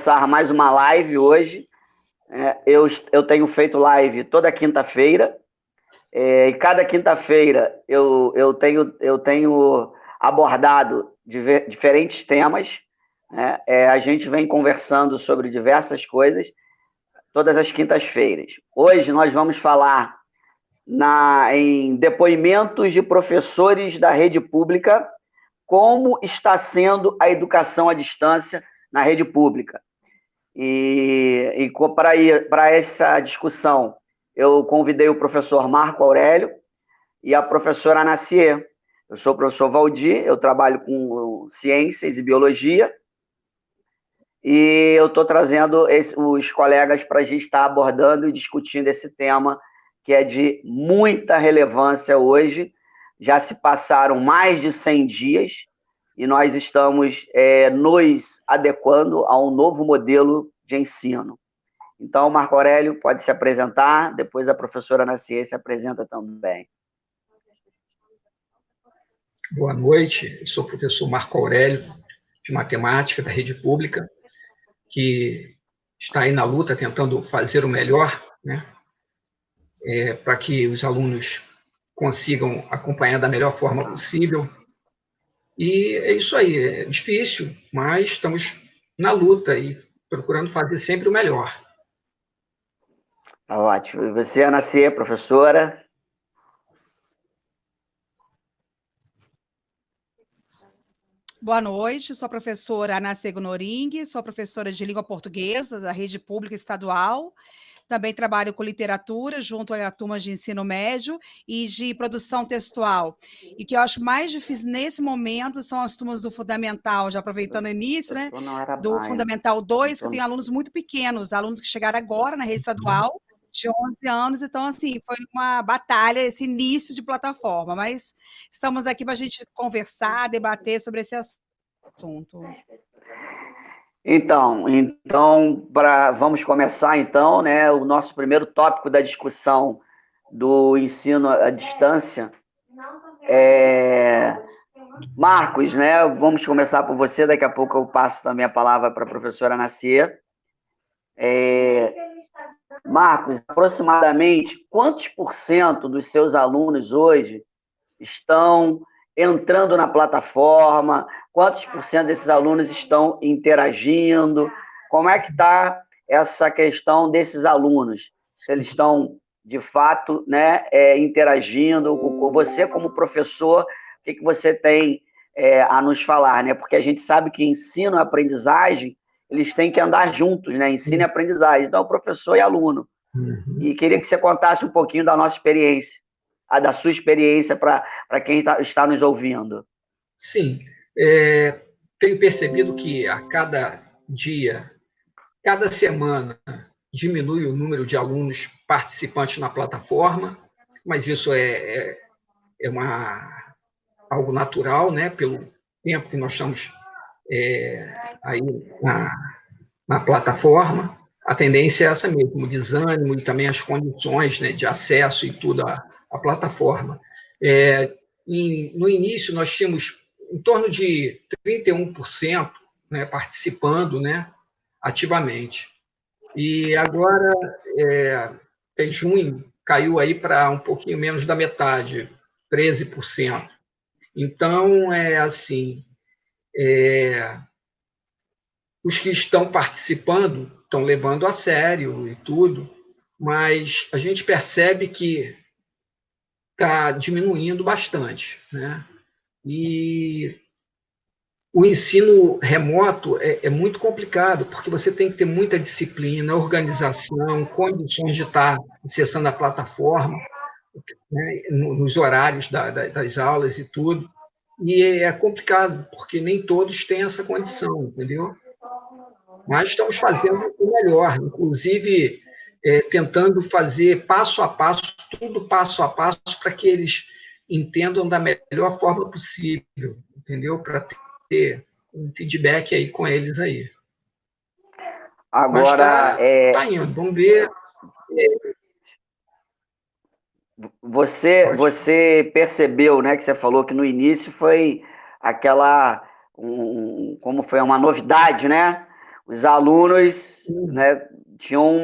começar mais uma live hoje. Eu tenho feito live toda quinta-feira, e cada quinta-feira eu tenho abordado diferentes temas, né? A gente vem conversando sobre diversas coisas todas as quintas-feiras. Hoje nós vamos falar em depoimentos de professores da rede pública, como está sendo a educação à distância na rede pública. E para essa discussão, eu convidei o professor Marco Aurélio e a professora Anaciê. Eu sou o professor Valdir, eu trabalho com ciências e biologia, e eu estou trazendo os colegas para a gente estar abordando e discutindo esse tema, que é de muita relevância hoje. Já se passaram mais de 100 dias e nós estamos nos adequando a um novo modelo de ensino. Então, Marco Aurélio pode se apresentar, depois a professora Anaciê se apresenta também. Boa noite, eu sou o professor Marco Aurélio, de matemática da rede pública, que está aí na luta, tentando fazer o melhor, né, para que os alunos consigam acompanhar da melhor forma possível. E é isso aí, é difícil, mas estamos na luta e procurando fazer sempre o melhor. Tá ótimo. E você, Anaciê, professora? Boa noite, sou a professora Anaciê Noring, sou professora de língua portuguesa da rede pública estadual. Também trabalho com literatura junto a turmas de ensino médio e de produção textual. E o que eu acho mais difícil nesse momento são as turmas do Fundamental, já aproveitando o início, né? Do Fundamental 2, que tem alunos muito pequenos, alunos que chegaram agora na rede estadual, de 11 anos. Então, assim, foi uma batalha esse início de plataforma, mas estamos aqui para a gente conversar, debater sobre esse assunto. Então vamos começar, então, né, o nosso primeiro tópico da discussão do ensino à distância. Marcos, né, vamos começar por você, daqui a pouco eu passo também a palavra para a professora Anaciê. Marcos, aproximadamente quantos por cento dos seus alunos hoje estão entrando na plataforma? Quantos por cento desses alunos estão interagindo? Como é que está essa questão desses alunos? Se eles estão, de fato, né, interagindo? Você, como professor, o que você tem a nos falar? Né? Porque a gente sabe que ensino e aprendizagem, eles têm que andar juntos, né? Ensino e aprendizagem. Então, professor e aluno. E queria que você contasse um pouquinho da nossa experiência, da sua experiência para quem está nos ouvindo. Sim, tenho percebido que a cada dia, cada semana, diminui o número de alunos participantes na plataforma, mas isso é algo natural, né, pelo tempo que nós estamos aí na plataforma. A tendência é essa mesmo, o desânimo e também as condições, né, de acesso e tudo à plataforma. No início, nós tínhamos em torno de 31%, né, participando, né, ativamente. E agora, em junho, caiu aí para um pouquinho menos da metade, 13%. Então, os que estão participando estão levando a sério e tudo, mas a gente percebe que está diminuindo bastante, né? E o ensino remoto é muito complicado, porque você tem que ter muita disciplina, organização, condições de estar acessando a plataforma, né, nos horários das aulas e tudo. E é complicado, porque nem todos têm essa condição, entendeu? Mas estamos fazendo o melhor, inclusive tentando fazer passo a passo, tudo passo a passo, para que eles entendam da melhor forma possível, entendeu? Para ter um feedback aí com eles aí. Agora, tá indo, vamos ver. Você percebeu, né, que você falou que no início foi aquela, como foi uma novidade, né? os alunos, né, tinham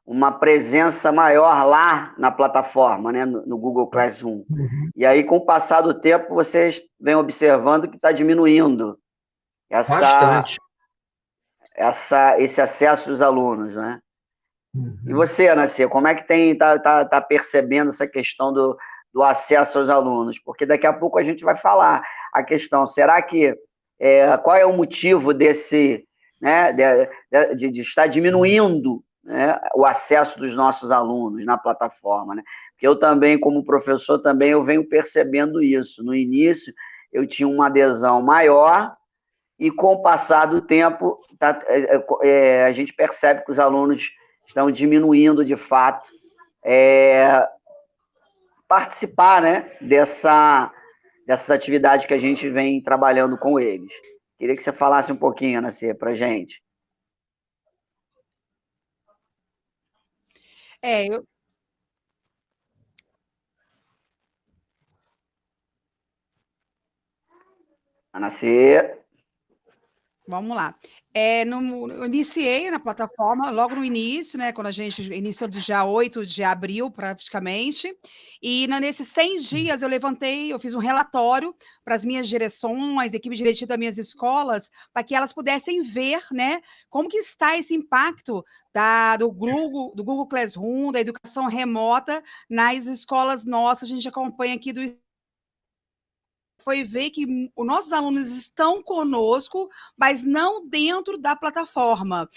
uma presença maior lá na plataforma, né, no Google Classroom. E aí, com o passar do tempo, vocês vêm observando que está diminuindo Bastante. esse acesso dos alunos, né? E você, Anacê, como é que tá percebendo essa questão do acesso aos alunos? Porque daqui a pouco a gente vai falar a questão, será que qual é o motivo desse, né, de estar diminuindo, né, o acesso dos nossos alunos na plataforma, né? Porque eu também, como professor, também eu venho percebendo isso. No início, eu tinha uma adesão maior e, com o passar do tempo, a gente percebe que os alunos estão diminuindo, de fato, participar, né, dessas atividades que a gente vem trabalhando com eles. Queria que você falasse um pouquinho, Anacê, para a gente. Anacê. Vamos lá. Eu iniciei na plataforma logo no início, né, quando a gente iniciou do dia 8 de abril, praticamente, e nesses 100 dias eu fiz um relatório para as minhas direções, equipe diretiva das minhas escolas, para que elas pudessem ver, né, como que está esse impacto do Google Classroom, da educação remota nas escolas nossas, a gente acompanha aqui do foi ver que os nossos alunos estão conosco, mas não dentro da plataforma.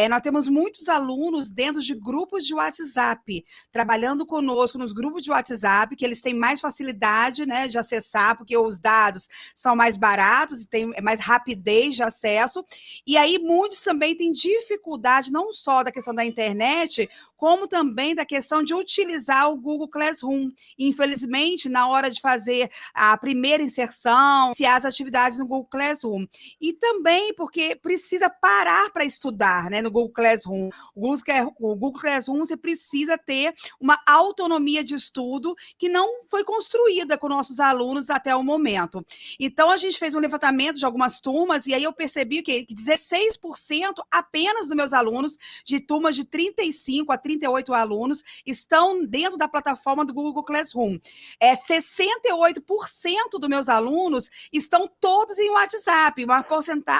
Nós temos muitos alunos dentro de grupos de WhatsApp, trabalhando conosco nos grupos de WhatsApp, que eles têm mais facilidade, né, de acessar, porque os dados são mais baratos e tem mais rapidez de acesso. E aí muitos também têm dificuldade, não só da questão da internet, como também da questão de utilizar o Google Classroom. Infelizmente, na hora de fazer a primeira inserção, se as atividades no Google Classroom. E também porque precisa parar para estudar, né, no Google Classroom. O Google Classroom, você precisa ter uma autonomia de estudo que não foi construída com nossos alunos até o momento. Então, a gente fez um levantamento de algumas turmas e aí eu percebi que 16% apenas dos meus alunos, de turmas de 35 a 38 alunos, estão dentro da plataforma do Google Classroom. 68% dos meus alunos estão todos em WhatsApp,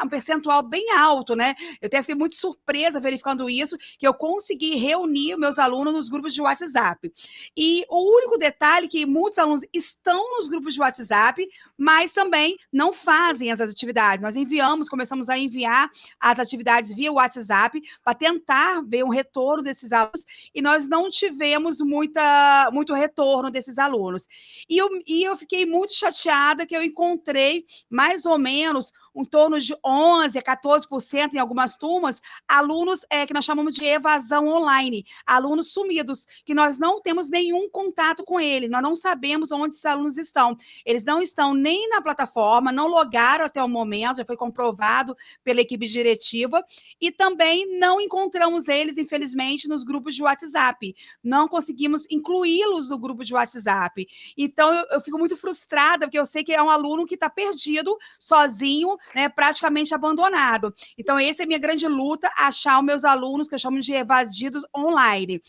um percentual bem alto, né? Eu até fiquei muito surpresa verificando isso, que eu consegui reunir meus alunos nos grupos de WhatsApp. E o único detalhe é que muitos alunos estão nos grupos de WhatsApp, mas também não fazem as atividades. Nós começamos a enviar as atividades via WhatsApp para tentar ver um retorno desses alunos e nós não tivemos muito retorno desses alunos. E eu fiquei muito chateada que eu encontrei mais ou menos em torno de 11% a 14% em algumas turmas, alunos que nós chamamos de evasão online, alunos sumidos, que nós não temos nenhum contato com ele, nós não sabemos onde esses alunos estão. Eles não estão nem na plataforma, não logaram até o momento, já foi comprovado pela equipe diretiva, e também não encontramos eles, infelizmente, nos grupos de WhatsApp. Não conseguimos incluí-los no grupo de WhatsApp. Então, eu fico muito frustrada, porque eu sei que é um aluno que está perdido, sozinho, né, praticamente abandonado. Então, essa é a minha grande luta, achar os meus alunos, que eu chamo de evadidos online.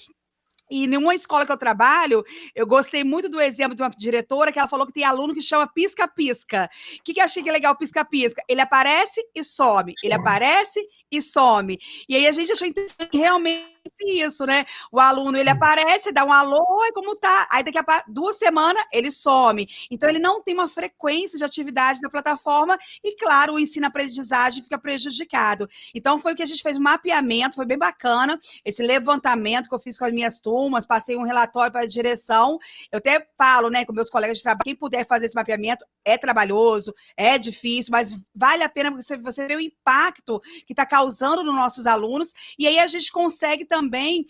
E numa escola que eu trabalho, eu gostei muito do exemplo de uma diretora que ela falou que tem aluno que chama pisca-pisca. O que eu achei que é legal pisca-pisca? Ele aparece e some, ele aparece e some. E aí a gente achou interessante que realmente isso, né? O aluno, ele aparece, dá um alô, oi, como tá? Aí daqui a 2 semanas, ele some. Então, ele não tem uma frequência de atividade na plataforma e, claro, o ensino-aprendizagem fica prejudicado. Então, foi o que a gente fez um mapeamento, foi bem bacana, esse levantamento que eu fiz com as minhas turmas, passei um relatório para a direção. Eu até falo, né, com meus colegas de trabalho, quem puder fazer esse mapeamento, é trabalhoso, é difícil, mas vale a pena você ver o impacto que está causando nos nossos alunos, e aí a gente consegue também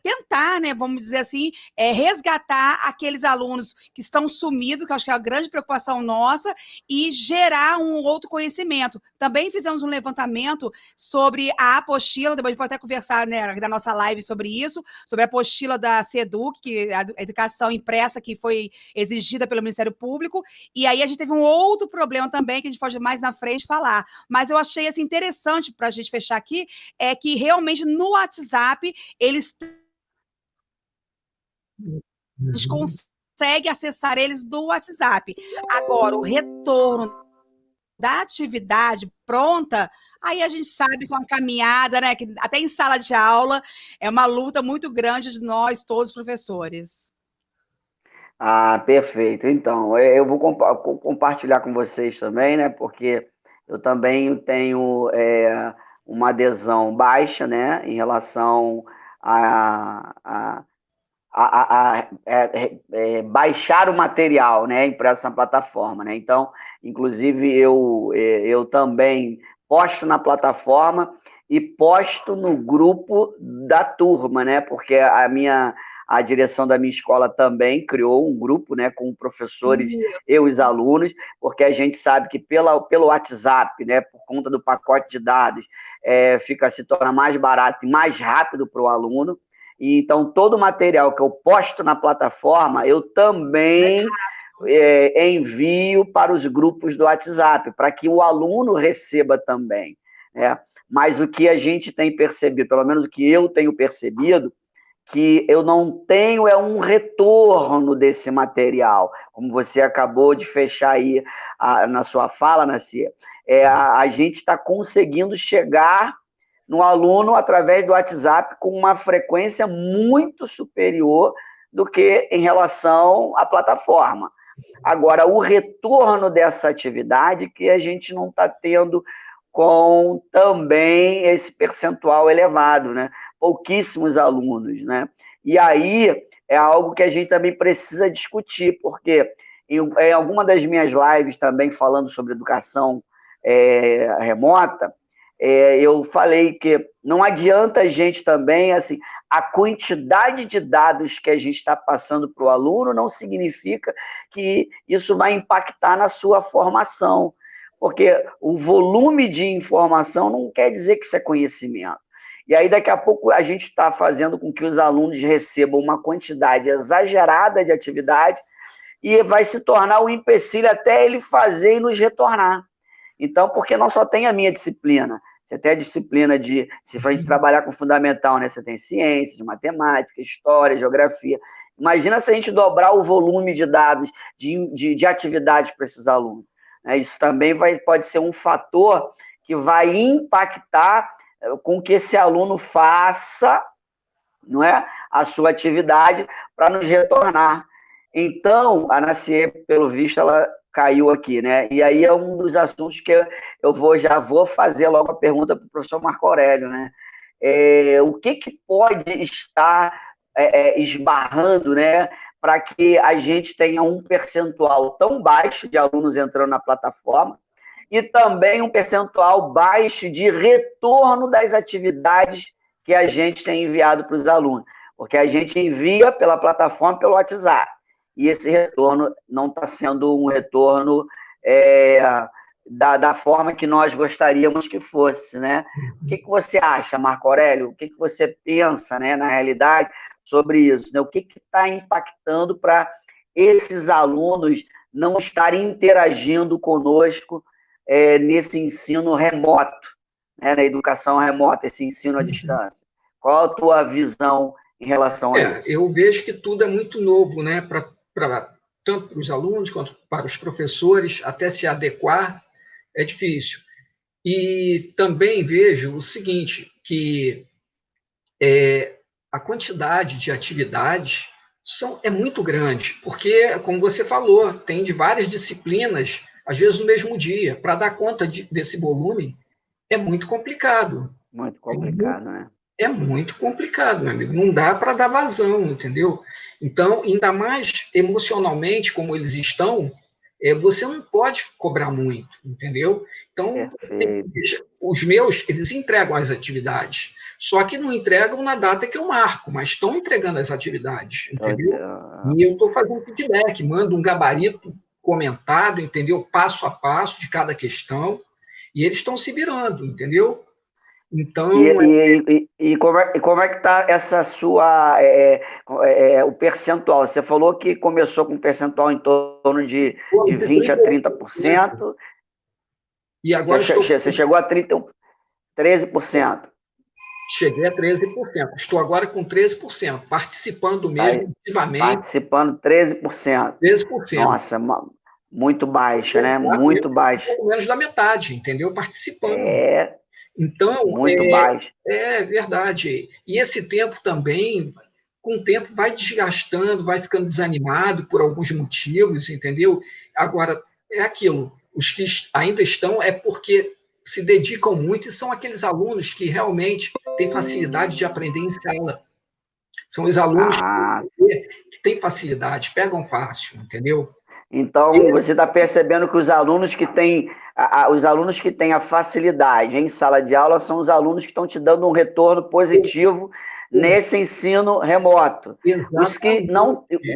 tentar, né, vamos dizer assim, resgatar aqueles alunos que estão sumidos, que eu acho que é a grande preocupação nossa, e gerar um outro conhecimento. Também fizemos um levantamento sobre a apostila, depois a gente pode até conversar, né, da nossa live sobre isso, sobre a apostila da SEDUC, que é a educação impressa que foi exigida pelo Ministério Público, e aí aí a gente teve um outro problema também, que a gente pode mais na frente falar. Mas eu achei assim, interessante para a gente fechar aqui, é que realmente no WhatsApp eles a gente consegue acessar eles do WhatsApp. Agora, o retorno da atividade pronta, aí a gente sabe com a caminhada, né, que até em sala de aula é uma luta muito grande de nós, todos os professores. Ah, perfeito. Então, eu vou compartilhar com vocês também, né? Porque eu também tenho uma adesão baixa, né? Em relação a baixar o material, né? Impresso na plataforma, né? Então, inclusive, eu também posto na plataforma e posto no grupo da turma, né? Porque a direção da minha escola também criou um grupo, né, com professores, eu e os alunos, porque a gente sabe que pelo WhatsApp, né, por conta do pacote de dados, se torna mais barato e mais rápido para o aluno. E, então, todo o material que eu posto na plataforma, eu também envio para os grupos do WhatsApp, para que o aluno receba também, né? Mas o que a gente tem percebido, pelo menos o que eu tenho percebido, que eu não tenho um retorno desse material, como você acabou de fechar aí na sua fala, Nascia. A gente está conseguindo chegar no aluno através do WhatsApp com uma frequência muito superior do que em relação à plataforma. Agora, o retorno dessa atividade que a gente não está tendo com também esse percentual elevado, né? Pouquíssimos alunos, né? E aí é algo que a gente também precisa discutir, porque em alguma das minhas lives também falando sobre educação remota, eu falei que não adianta a gente também, assim, a quantidade de dados que a gente está passando para o aluno não significa que isso vai impactar na sua formação, porque o volume de informação não quer dizer que isso é conhecimento. E aí, daqui a pouco, a gente está fazendo com que os alunos recebam uma quantidade exagerada de atividade e vai se tornar um empecilho até ele fazer e nos retornar. Então, porque não só tem a minha disciplina, você tem a disciplina se a gente trabalhar com fundamental, né? Você tem ciência, de matemática, história, geografia. Imagina se a gente dobrar o volume de dados, de atividades para esses alunos. Isso também pode ser um fator que vai impactar com que esse aluno faça, não é, a sua atividade para nos retornar. Então, a Nacier, pelo visto, ela caiu aqui, né? E aí é um dos assuntos que já vou fazer logo a pergunta para o professor Marco Aurélio, né? O que pode estar esbarrando, né, para que a gente tenha um percentual tão baixo de alunos entrando na plataforma e também um percentual baixo de retorno das atividades que a gente tem enviado para os alunos, porque a gente envia pela plataforma, pelo WhatsApp, e esse retorno não está sendo um retorno da forma que nós gostaríamos que fosse, né? O que você acha, Marco Aurélio? O que você pensa, né, na realidade, sobre isso? Né? O que está impactando para esses alunos não estarem interagindo conosco nesse ensino remoto, né, na educação remota, esse ensino à distância? Qual a tua visão em relação a isso? Eu vejo que tudo é muito novo, né, tanto para os alunos quanto para os professores, até se adequar, é difícil. E também vejo o seguinte, que a quantidade de atividades é muito grande, porque, como você falou, tem de várias disciplinas, às vezes no mesmo dia. Para dar conta desse volume, é muito complicado. Muito complicado, né? É muito complicado, meu amigo. Não dá para dar vazão, entendeu? Então, ainda mais emocionalmente como eles estão, você não pode cobrar muito, entendeu? Então, os meus, eles entregam as atividades, só que não entregam na data que eu marco, mas estão entregando as atividades, entendeu? E eu estou fazendo feedback, mando um gabarito comentado, entendeu? Passo a passo de cada questão, e eles estão se virando, entendeu? Então, como é que está essa sua o percentual? Você falou que começou com um percentual em torno de 20% a 30%. E agora Você chegou a 13%. Cheguei a 13%. Estou agora com 13%, participando mesmo ativamente. Participando 13%. 13%. Nossa, muito baixa, né? Muito baixa. Um pouco menos da metade, entendeu? Participando. Então, muito baixo. É verdade. E esse tempo também, com o tempo, vai desgastando, vai ficando desanimado por alguns motivos, entendeu? Agora, é aquilo. Os que ainda estão é porque se dedicam muito e são aqueles alunos que realmente têm facilidade de aprender em sala. São os alunos que têm facilidade, pegam fácil, entendeu? Então, você está percebendo que os alunos que têm a facilidade em sala de aula são os alunos que estão te dando um retorno positivo nesse ensino remoto.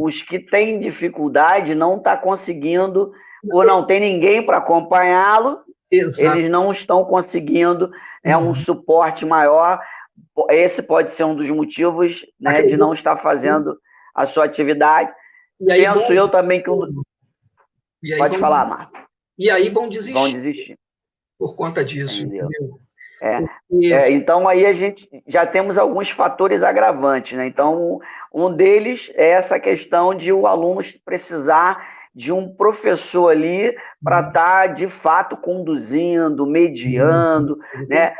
Os que têm dificuldade não estão conseguindo, ou não tem ninguém para acompanhá-lo, eles não estão conseguindo um suporte maior. Esse pode ser um dos motivos, né, de não estar fazendo a sua atividade. Penso eu também que Pode falar, Marco. E aí vão desistir. Vão desistir. Por conta disso. Entendeu? Então, aí a gente já temos alguns fatores agravantes, né? Então, um deles é essa questão de o aluno precisar de um professor ali para estar, de fato, conduzindo, mediando, né?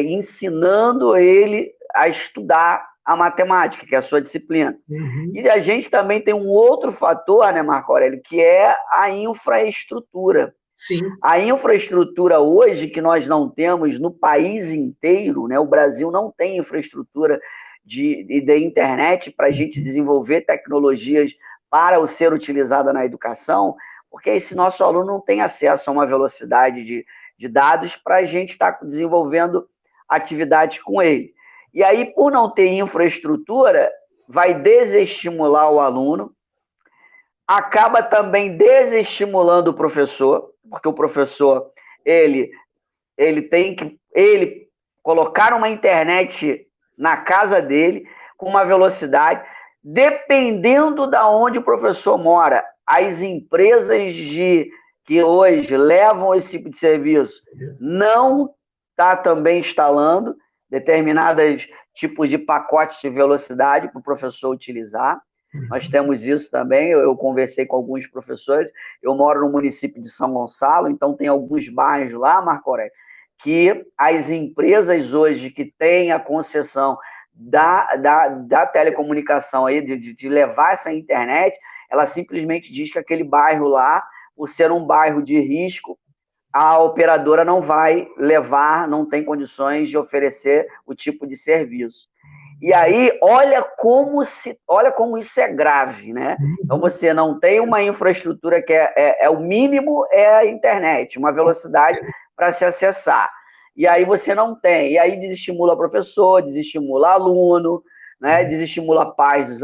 Ensinando ele a estudar a matemática, que é a sua disciplina. E a gente também tem um outro fator, né, Marco Aurélio, que é a infraestrutura. Sim. A infraestrutura hoje que nós não temos no país inteiro, né? O Brasil não tem infraestrutura de internet para a gente desenvolver tecnologias para o ser utilizada na educação, porque esse nosso aluno não tem acesso a uma velocidade de dados para a gente estar desenvolvendo atividades com ele. E aí, por não ter infraestrutura, vai desestimular o aluno, acaba também desestimulando o professor, porque o professor, ele tem que colocar uma internet na casa dele com uma velocidade, dependendo da onde o professor mora. As empresas que hoje levam esse tipo de serviço não está também instalando determinados tipos de pacotes de velocidade para o professor utilizar. Nós temos isso também, eu conversei com alguns professores, eu moro no município de São Gonçalo, então tem alguns bairros lá, Marco Aurélio, que as empresas hoje que têm a concessão da telecomunicação, aí, de levar essa internet, ela simplesmente diz que aquele bairro lá, por ser um bairro de risco, a operadora não vai levar, não tem condições de oferecer o tipo de serviço. E aí, olha como isso é grave, né? Então, você não tem uma infraestrutura que o mínimo é a internet, uma velocidade para se acessar. E aí você não tem. E aí desestimula professor, desestimula aluno, né? Desestimula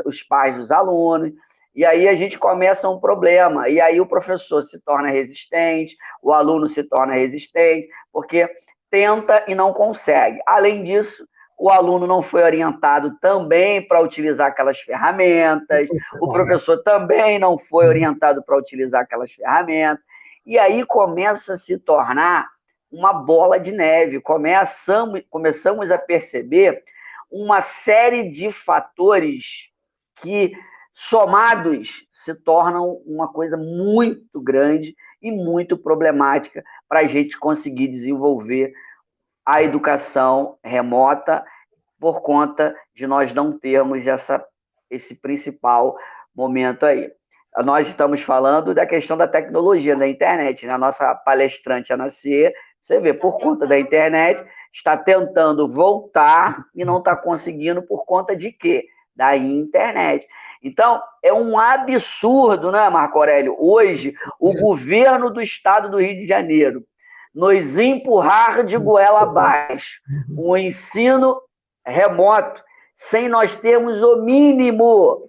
os pais dos alunos. E aí a gente começa um problema. E aí o professor se torna resistente, o aluno se torna resistente, porque tenta e não consegue. Além disso, o aluno não foi orientado também para utilizar aquelas ferramentas, o professor também não foi orientado para utilizar aquelas ferramentas, e aí começa a se tornar uma bola de neve. Começamos a perceber uma série de fatores que, somados, se tornam uma coisa muito grande e muito problemática para a gente conseguir desenvolver a educação remota, por conta de nós não termos esse principal momento aí. Nós estamos falando da questão da tecnologia, da internet, né? A nossa palestrante, Ana C, você vê, por conta da internet, está tentando voltar e não está conseguindo por conta de quê? Da internet. Então, é um absurdo, né, Marco Aurélio? Hoje, o governo do estado do Rio de Janeiro nos empurrar de goela abaixo o ensino remoto, sem nós termos o mínimo,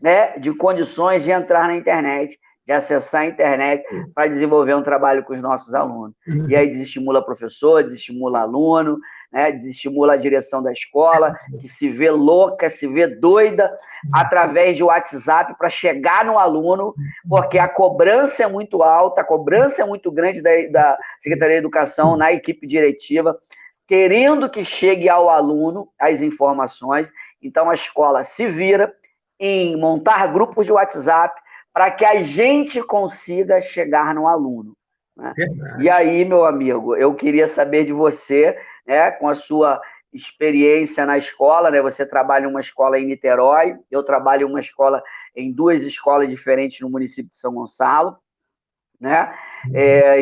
né, de condições de entrar na internet, de acessar a internet para desenvolver um trabalho com os nossos alunos. E aí desestimula professor, desestimula aluno, né? Desestimula a direção da escola, que se vê louca, se vê doida através de WhatsApp para chegar no aluno, porque a cobrança é muito alta, a cobrança é muito grande da Secretaria de Educação na equipe diretiva, querendo que chegue ao aluno as informações. Então, a escola se vira em montar grupos de WhatsApp para que a gente consiga chegar no aluno, né? E aí, meu amigo, eu queria saber de você, né, com a sua experiência na escola, né? Você trabalha em uma escola em Niterói, eu trabalho em uma escola, em 2 escolas diferentes no município de São Gonçalo, né?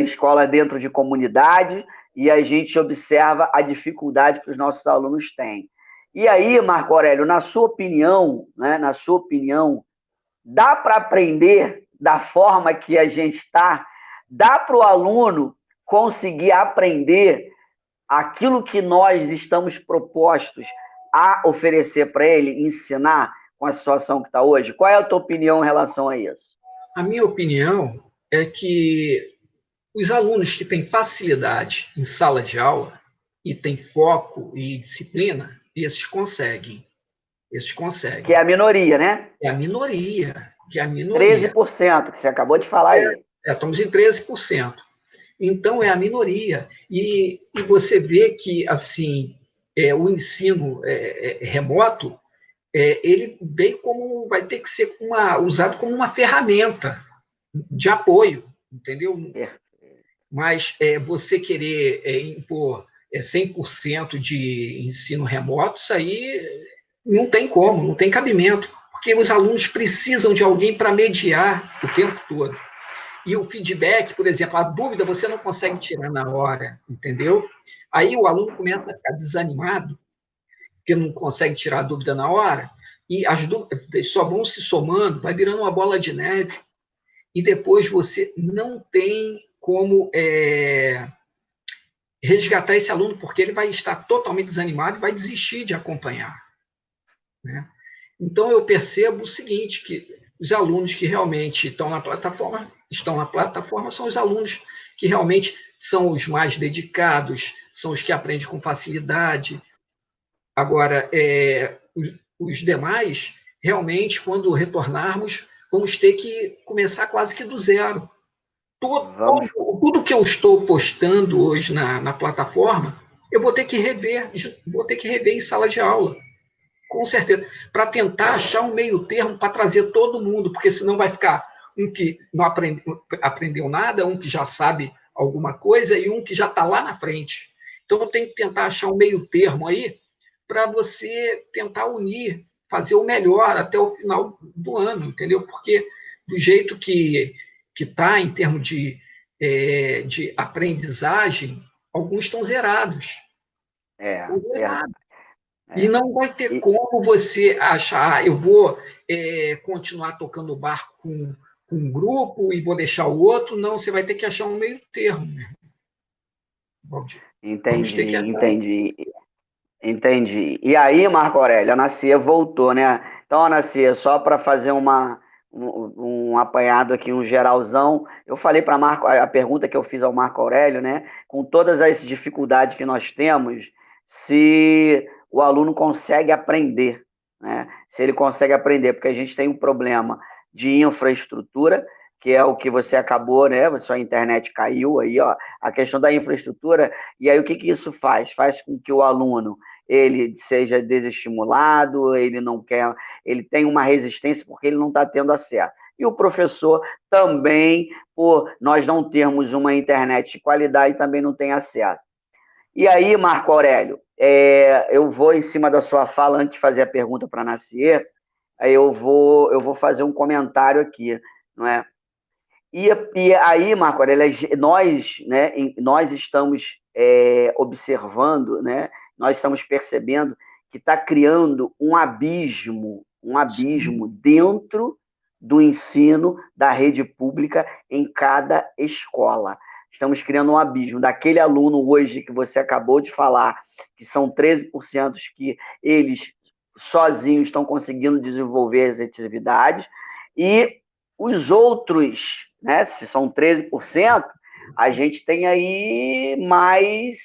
Escola dentro de comunidade, e a gente observa a dificuldade que os nossos alunos têm. E aí, Marco Aurélio, na sua opinião, né, dá para aprender da forma que a gente está? Dá para o aluno conseguir aprender aquilo que nós estamos propostos a oferecer para ele, ensinar com a situação que está hoje? Qual é a tua opinião em relação a isso? A minha opinião é que os alunos que têm facilidade em sala de aula e têm foco e disciplina, esses conseguem. Esses conseguem. Que é a minoria, né? É a minoria. Que é a minoria. 13%, que você acabou de falar aí. Estamos em 13%. Então, é a minoria. E você vê que, assim, o ensino remoto, ele veio como, vai ter que ser usado como uma ferramenta de apoio, entendeu? Mas você querer impor 100% de ensino remoto, isso aí não tem como, não tem cabimento, porque os alunos precisam de alguém para mediar o tempo todo. E o feedback, por exemplo, a dúvida você não consegue tirar na hora, entendeu? Aí o aluno começa a ficar desanimado, porque não consegue tirar a dúvida na hora, e as dúvidas só vão se somando, vai virando uma bola de neve, e depois você não tem como resgatar esse aluno, porque ele vai estar totalmente desanimado e vai desistir de acompanhar, né? Então, eu percebo o seguinte, que os alunos que realmente estão na plataforma são os alunos que realmente são os mais dedicados, são os que aprendem com facilidade. Agora, os demais, realmente, quando retornarmos, vamos ter que começar quase que do zero. Tudo que eu estou postando hoje na plataforma, eu vou ter que rever em sala de aula. Com certeza, para tentar achar um meio termo para trazer todo mundo, porque senão vai ficar um que não aprendeu nada, um que já sabe alguma coisa e um que já está lá na frente. Então, eu tenho que tentar achar um meio termo aí para você tentar unir, fazer o melhor até o final do ano, entendeu? Porque do jeito que está em termos de aprendizagem, alguns estão zerados. E não vai ter como você achar, eu vou continuar tocando o barco com um grupo e vou deixar o outro. Não, você vai ter que achar um meio termo. Entendi. E aí, Marco Aurélio, a Nacia voltou, né? Então, a Nacia, só para fazer um apanhado aqui, um geralzão, eu falei para Marco, a pergunta que eu fiz ao Marco Aurélio, né? Com todas as dificuldades que nós temos, se o aluno consegue aprender, né? Se ele consegue aprender, porque a gente tem um problema de infraestrutura, que é o que você acabou, né? Sua internet caiu aí, ó, a questão da infraestrutura. E aí o que isso faz? Faz com que o aluno ele seja desestimulado, ele não quer, ele tem uma resistência porque ele não está tendo acesso. E o professor também, por nós não termos uma internet de qualidade, também não tem acesso. E aí, Marco Aurélio, eu vou em cima da sua fala, antes de fazer a pergunta para a Nacier, aí eu vou fazer um comentário aqui, não é? E aí, Marco Aurélio, nós estamos observando, né? Nós estamos percebendo que está criando um abismo dentro do ensino da rede pública em cada escola. Estamos criando um abismo daquele aluno hoje que você acabou de falar, que são 13% que eles sozinhos estão conseguindo desenvolver as atividades, e os outros, né, se são 13%, a gente tem aí mais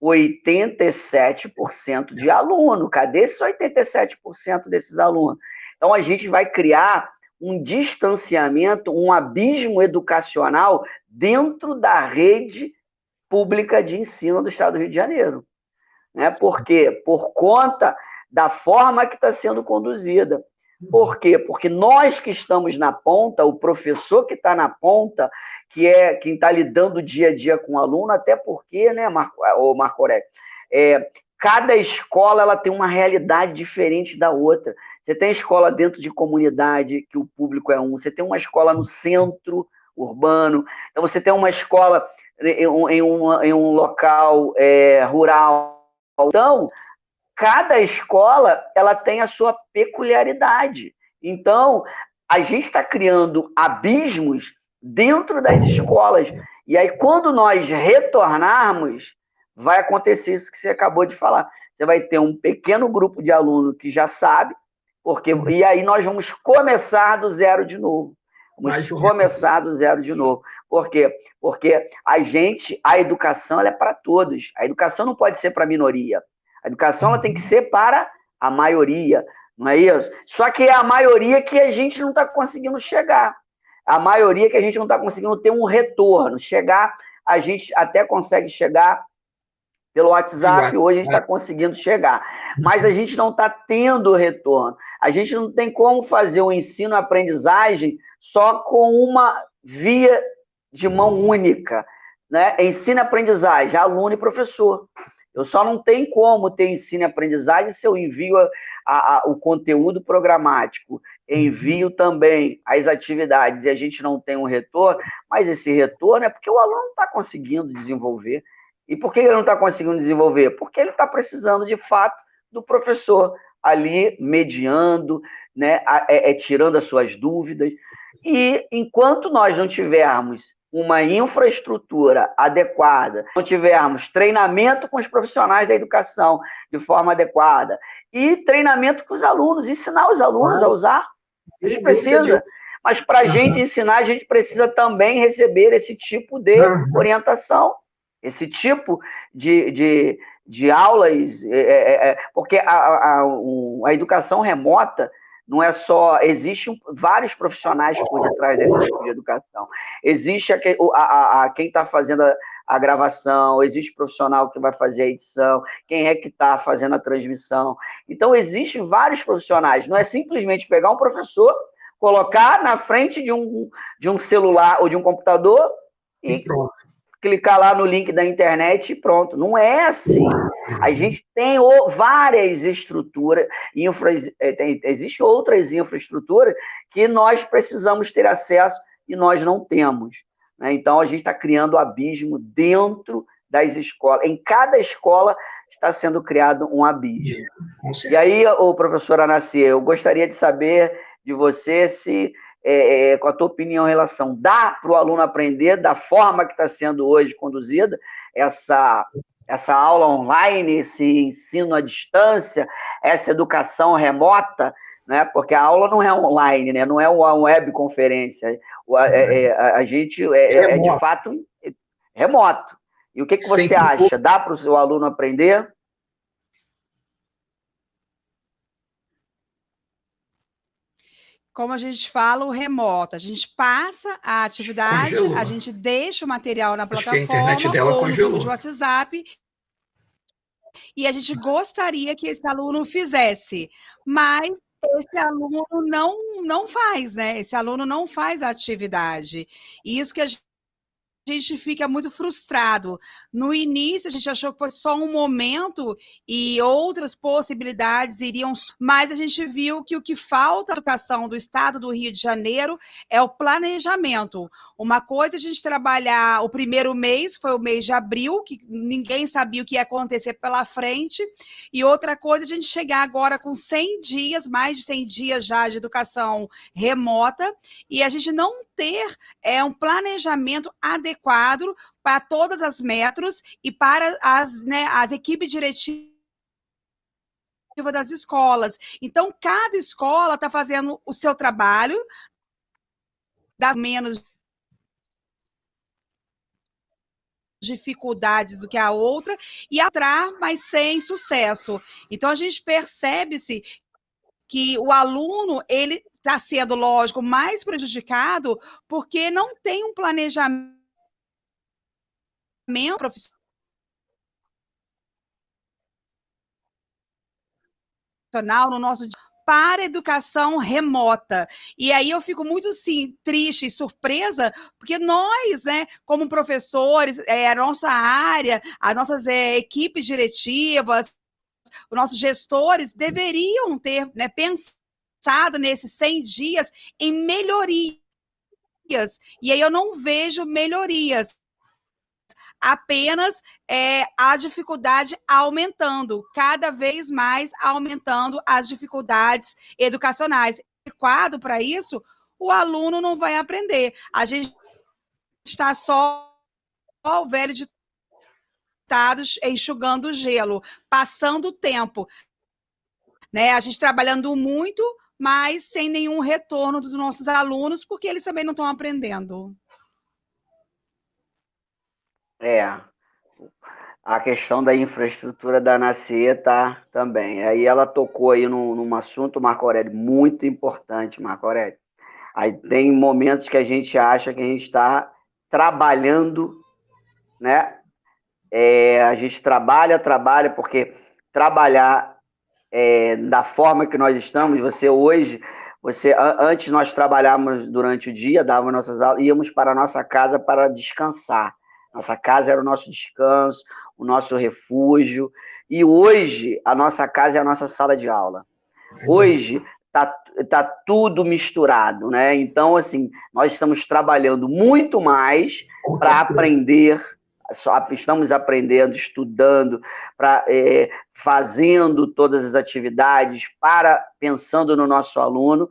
87% de aluno. Cadê esses 87% desses alunos? Então, a gente vai criar um distanciamento, um abismo educacional dentro da rede pública de ensino do Estado do Rio de Janeiro. Né? Por quê? Por conta da forma que está sendo conduzida. Por quê? Porque nós que estamos na ponta, o professor que está na ponta, que é quem está lidando dia a dia com o aluno, até porque, né, Marco Aurélio, cada escola ela tem uma realidade diferente da outra. Você tem escola dentro de comunidade, que o público é um, você tem uma escola no centro urbano, então você tem uma escola em um local rural. Então, cada escola ela tem a sua peculiaridade. Então, a gente está criando abismos dentro das escolas. E aí, quando nós retornarmos, vai acontecer isso que você acabou de falar. Você vai ter um pequeno grupo de alunos que já sabe, e aí nós vamos começar do zero de novo. Vamos começar do zero de novo. Por quê? Porque a educação ela é para todos. A educação não pode ser para a minoria. A educação ela tem que ser para a maioria, não é isso? Só que é a maioria que a gente não está conseguindo chegar. A maioria que a gente não está conseguindo ter um retorno. Chegar, a gente até consegue chegar pelo WhatsApp, hoje a gente está conseguindo chegar. Mas a gente não está tendo retorno. A gente não tem como fazer o ensino-aprendizagem só com uma via de mão única. Né? Ensino-aprendizagem, aluno e professor. Eu só não tenho como ter ensino e aprendizagem se eu envio o conteúdo programático, envio também as atividades e a gente não tem um retorno, mas esse retorno é porque o aluno não está conseguindo desenvolver. E por que ele não está conseguindo desenvolver? Porque ele está precisando, de fato, do professor ali mediando, né, tirando as suas dúvidas. E enquanto nós não tivermos uma infraestrutura adequada, não tivermos treinamento com os profissionais da educação de forma adequada e treinamento com os alunos, ensinar os alunos a usar, a gente precisa. Mas para a gente ensinar, a gente precisa também receber esse tipo de orientação, esse tipo de aulas, porque a educação remota não é só... Existem vários profissionais por detrás desse tipo de educação. Existe quem está fazendo a gravação, existe profissional que vai fazer a edição, quem é que está fazendo a transmissão. Então, existem vários profissionais. Não é simplesmente pegar um professor, colocar na frente de um celular ou de um computador e clicar lá no link da internet e pronto. Não é assim. A gente tem várias estruturas, existem outras infraestruturas que nós precisamos ter acesso e nós não temos. Né? Então, a gente está criando abismo dentro das escolas. Em cada escola está sendo criado um abismo. E aí, professora Anacê, eu gostaria de saber de você se... com a tua opinião em relação, dá para o aluno aprender da forma que está sendo hoje conduzida essa aula online, esse ensino à distância, essa educação remota, né? Porque a aula não é online, né? Não é uma webconferência, a gente de fato remoto. E o que você acha? Dá para o seu aluno aprender? Como a gente fala, o remoto. A gente passa a atividade, a gente deixa o material na plataforma ou no grupo de WhatsApp e a gente gostaria que esse aluno fizesse, mas esse aluno não faz, né? Esse aluno não faz a atividade. E isso que a gente fica muito frustrado. No início, a gente achou que foi só um momento e outras possibilidades iriam, mas a gente viu que o que falta na educação do Estado do Rio de Janeiro é o planejamento. Uma coisa é a gente trabalhar o primeiro mês, foi o mês de abril, que ninguém sabia o que ia acontecer pela frente, e outra coisa é a gente chegar agora com 100 dias, mais de 100 dias já de educação remota, e a gente não ter planejamento adequado para todas as metros e para as equipes diretivas das escolas. Então, cada escola está fazendo o seu trabalho, dá menos dificuldades do que a outra e entrar, mas sem sucesso. Então, a gente percebe-se que o aluno, ele está sendo, lógico, mais prejudicado porque não tem um planejamento profissional no nosso dia para a educação remota. E aí eu fico muito, sim, triste e surpresa, porque nós, né, como professores, a nossa área, as nossas equipes diretivas, os nossos gestores deveriam ter, né, pensado nesses 100 dias em melhorias. E aí eu não vejo melhorias, apenas a dificuldade aumentando, cada vez mais aumentando as dificuldades educacionais. Adequado para isso, o aluno não vai aprender. A gente está só o velho ditado enxugando o gelo, passando o tempo, né? A gente trabalhando muito, mas sem nenhum retorno dos nossos alunos, porque eles também não estão aprendendo. A questão da infraestrutura da NACE tá também. Aí ela tocou aí num assunto, Marco Aurélio, muito importante, Marco Aurélio. Aí tem momentos que a gente acha que a gente está trabalhando, né? A gente trabalha, porque trabalhar da forma que nós estamos, antes nós trabalhávamos durante o dia, dávamos nossas aulas, íamos para a nossa casa para descansar. Nossa casa era o nosso descanso, o nosso refúgio, e hoje a nossa casa é a nossa sala de aula. Hoje tá tudo misturado, né? Então, assim, nós estamos trabalhando muito mais para aprender, estamos aprendendo, estudando, fazendo todas as atividades, pensando no nosso aluno,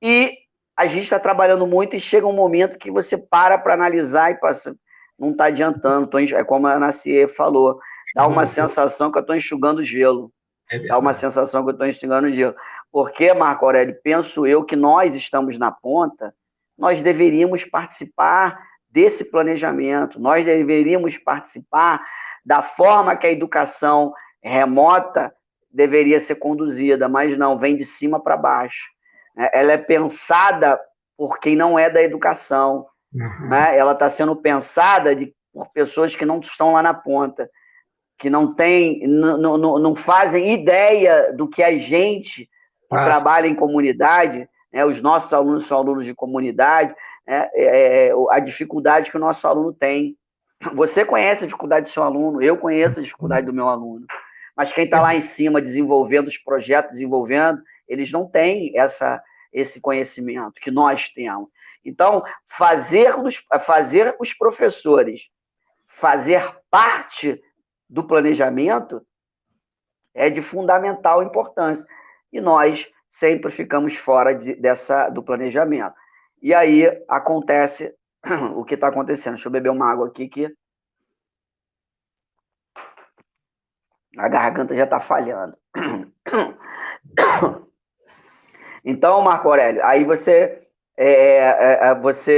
e a gente está trabalhando muito e chega um momento que você para analisar e passa, não está adiantando, é como a Nacier falou, dá uma sensação que eu estou enxugando gelo. Dá uma sensação que eu estou enxugando gelo. Porque, Marco Aurélio, penso eu que nós estamos na ponta, nós deveríamos participar desse planejamento, nós deveríamos participar da forma que a educação remota deveria ser conduzida, mas não, vem de cima para baixo. Ela é pensada por quem não é da educação, né? Ela está sendo pensada por pessoas que não estão lá na ponta, que não fazem ideia do que a gente que trabalha em comunidade, né, os nossos alunos são alunos de comunidade, né, a dificuldade que o nosso aluno tem. Você conhece a dificuldade do seu aluno, eu conheço a dificuldade do meu aluno, mas quem está lá em cima desenvolvendo os projetos, eles não têm esse conhecimento que nós temos. Então, fazer os professores fazer parte do planejamento é de fundamental importância. E nós sempre ficamos fora do planejamento. E aí acontece o que está acontecendo. Deixa eu beber uma água aqui que a garganta já está falhando. Então, Marco Aurélio, aí você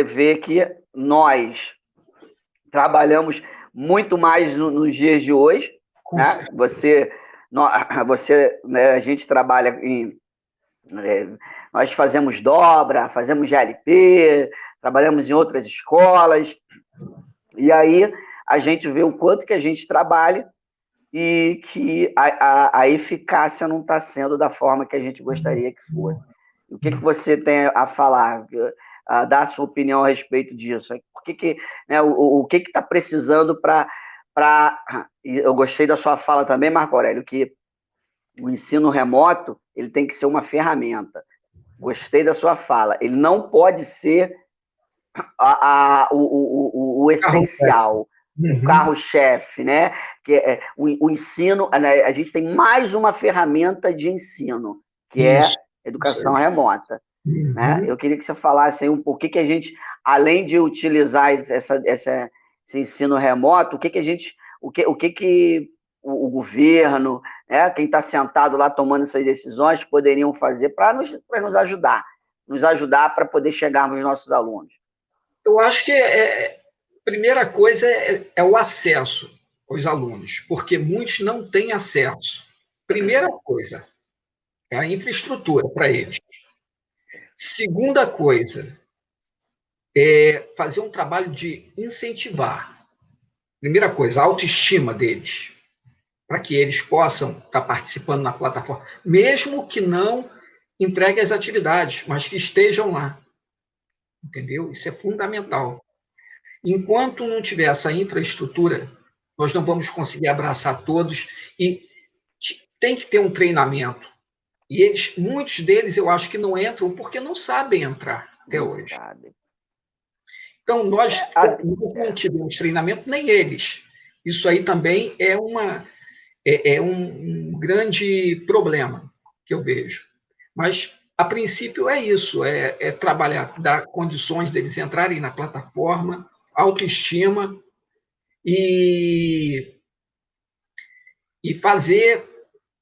vê que nós trabalhamos muito mais nos dias de hoje, né? Né, a gente trabalha nós fazemos dobra, fazemos GLP, trabalhamos em outras escolas, e aí a gente vê o quanto que a gente trabalha e que a eficácia não está sendo da forma que a gente gostaria que fosse. O que você tem a falar? Dar a sua opinião a respeito disso? O que está precisando para... Eu gostei da sua fala também, Marco Aurélio, que o ensino remoto ele tem que ser uma ferramenta. Gostei da sua fala. Ele não pode ser o essencial, o carro-chefe, né? O ensino, né? A gente tem mais uma ferramenta de ensino, que é educação remota. Né? Eu queria que você falasse aí por que a gente, além de utilizar esse ensino remoto, o que o governo, né, quem está sentado lá tomando essas decisões poderiam fazer para nos ajudar para poder chegarmos aos nossos alunos. Eu acho que a primeira coisa é o acesso aos alunos, porque muitos não têm acesso. Primeira coisa é a infraestrutura para eles. Segunda coisa é fazer um trabalho de incentivar. Primeira coisa, a autoestima deles, para que eles possam estar participando na plataforma, mesmo que não entreguem as atividades, mas que estejam lá. Entendeu? Isso é fundamental. Enquanto não tiver essa infraestrutura, nós não vamos conseguir abraçar todos e tem que ter um treinamento. E muitos deles, eu acho que não entram porque não sabem entrar até hoje. Então, nós não tivemos treinamento, nem eles. Isso aí também é um grande problema que eu vejo. Mas, a princípio, é isso, é trabalhar, dar condições deles entrarem na plataforma, autoestima e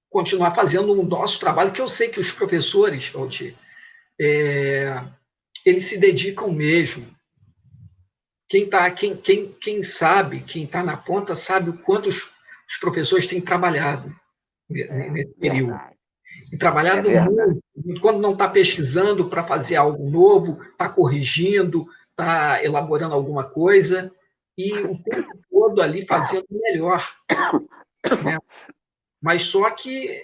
continuar fazendo o nosso trabalho, que eu sei que os professores, Valdir, eles se dedicam mesmo. Quem sabe, quem está na ponta, sabe o quanto os professores têm trabalhado nesse período. E trabalhado muito, quando não está pesquisando para fazer algo novo, está corrigindo, está elaborando alguma coisa, e o tempo todo ali fazendo melhor. Né? Mas só que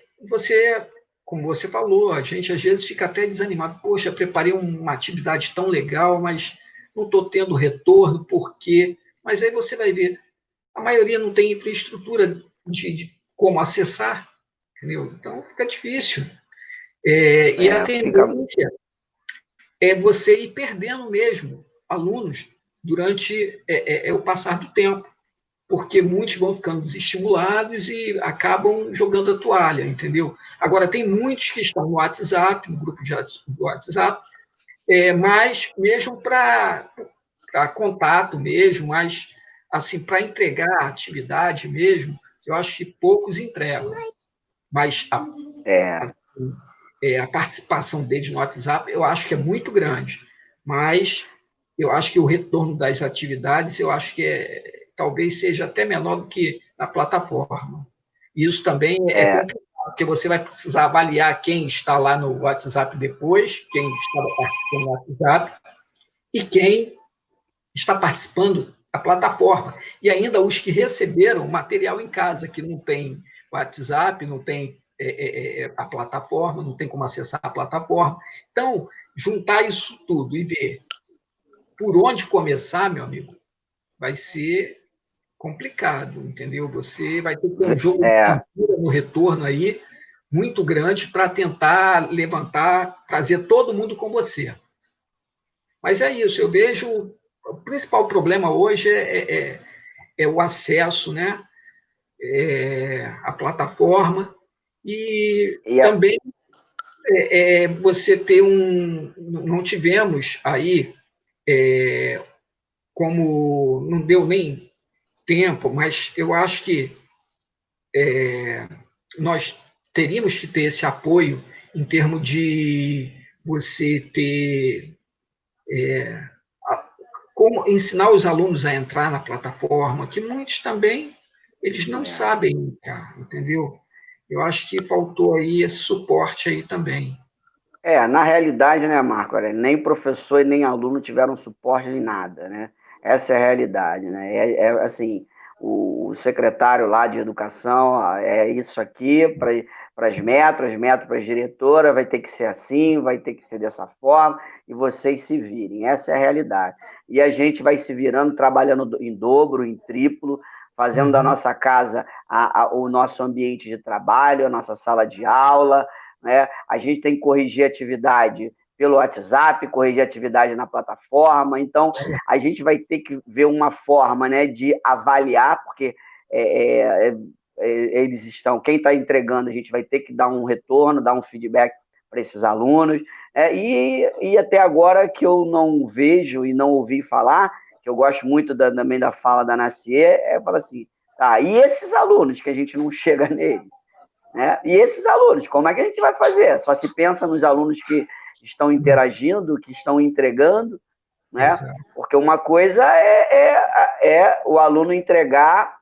como você falou, a gente às vezes fica até desanimado. Poxa, preparei uma atividade tão legal, mas não estou tendo retorno, por quê? Mas aí você vai ver, a maioria não tem infraestrutura de como acessar, entendeu? Então fica difícil. E a tendência é você ir perdendo mesmo alunos durante o passar do tempo, porque muitos vão ficando desestimulados e acabam jogando a toalha, entendeu? Agora, tem muitos que estão no WhatsApp, no grupo do WhatsApp, mas mesmo para contato mesmo, mas assim, para entregar a atividade mesmo, eu acho que poucos entregam. Mas a participação deles no WhatsApp, eu acho que é muito grande. Mas eu acho que o retorno das atividades, eu acho que talvez seja até menor do que na plataforma. Isso também é complicado, porque você vai precisar avaliar quem está lá no WhatsApp depois, quem estava participando do WhatsApp, e quem está participando da plataforma. E ainda os que receberam material em casa, que não tem WhatsApp, não tem a plataforma, não tem como acessar a plataforma. Então, juntar isso tudo e ver por onde começar, meu amigo, vai ser complicado, entendeu? Você vai ter que ter um jogo de cintura no retorno aí, muito grande, para tentar levantar, trazer todo mundo com você. Mas é isso, eu vejo o principal problema hoje é o acesso, né? A plataforma e também você ter não tivemos aí, como não deu nem tempo, mas eu acho que nós teríamos que ter esse apoio em termos de você ter como ensinar os alunos a entrar na plataforma, que muitos também eles não sabem entrar, entendeu? Eu acho que faltou aí esse suporte aí também. Na realidade, né, Marco, nem professor e nem aluno tiveram suporte nem nada, né? Essa é a realidade, né? Assim, o secretário lá de educação, é isso aqui para as metas para a diretora, vai ter que ser assim, vai ter que ser dessa forma, e vocês se virem. Essa é a realidade. E a gente vai se virando, trabalhando em dobro, em triplo, fazendo da nossa casa o nosso ambiente de trabalho, a nossa sala de aula, né? A gente tem que corrigir atividade pelo WhatsApp, corrigir atividade na plataforma. Então, a gente vai ter que ver uma forma, né, de avaliar, porque eles estão, quem está entregando, a gente vai ter que dar um retorno, dar um feedback para esses alunos. E até agora que eu não vejo e não ouvi falar, que eu gosto muito também da fala da Nacier, falar assim, e esses alunos que a gente não chega neles? Né? E esses alunos, como é que a gente vai fazer? Só se pensa nos alunos que estão interagindo, que estão entregando, né? Porque Porque uma coisa é o aluno entregar,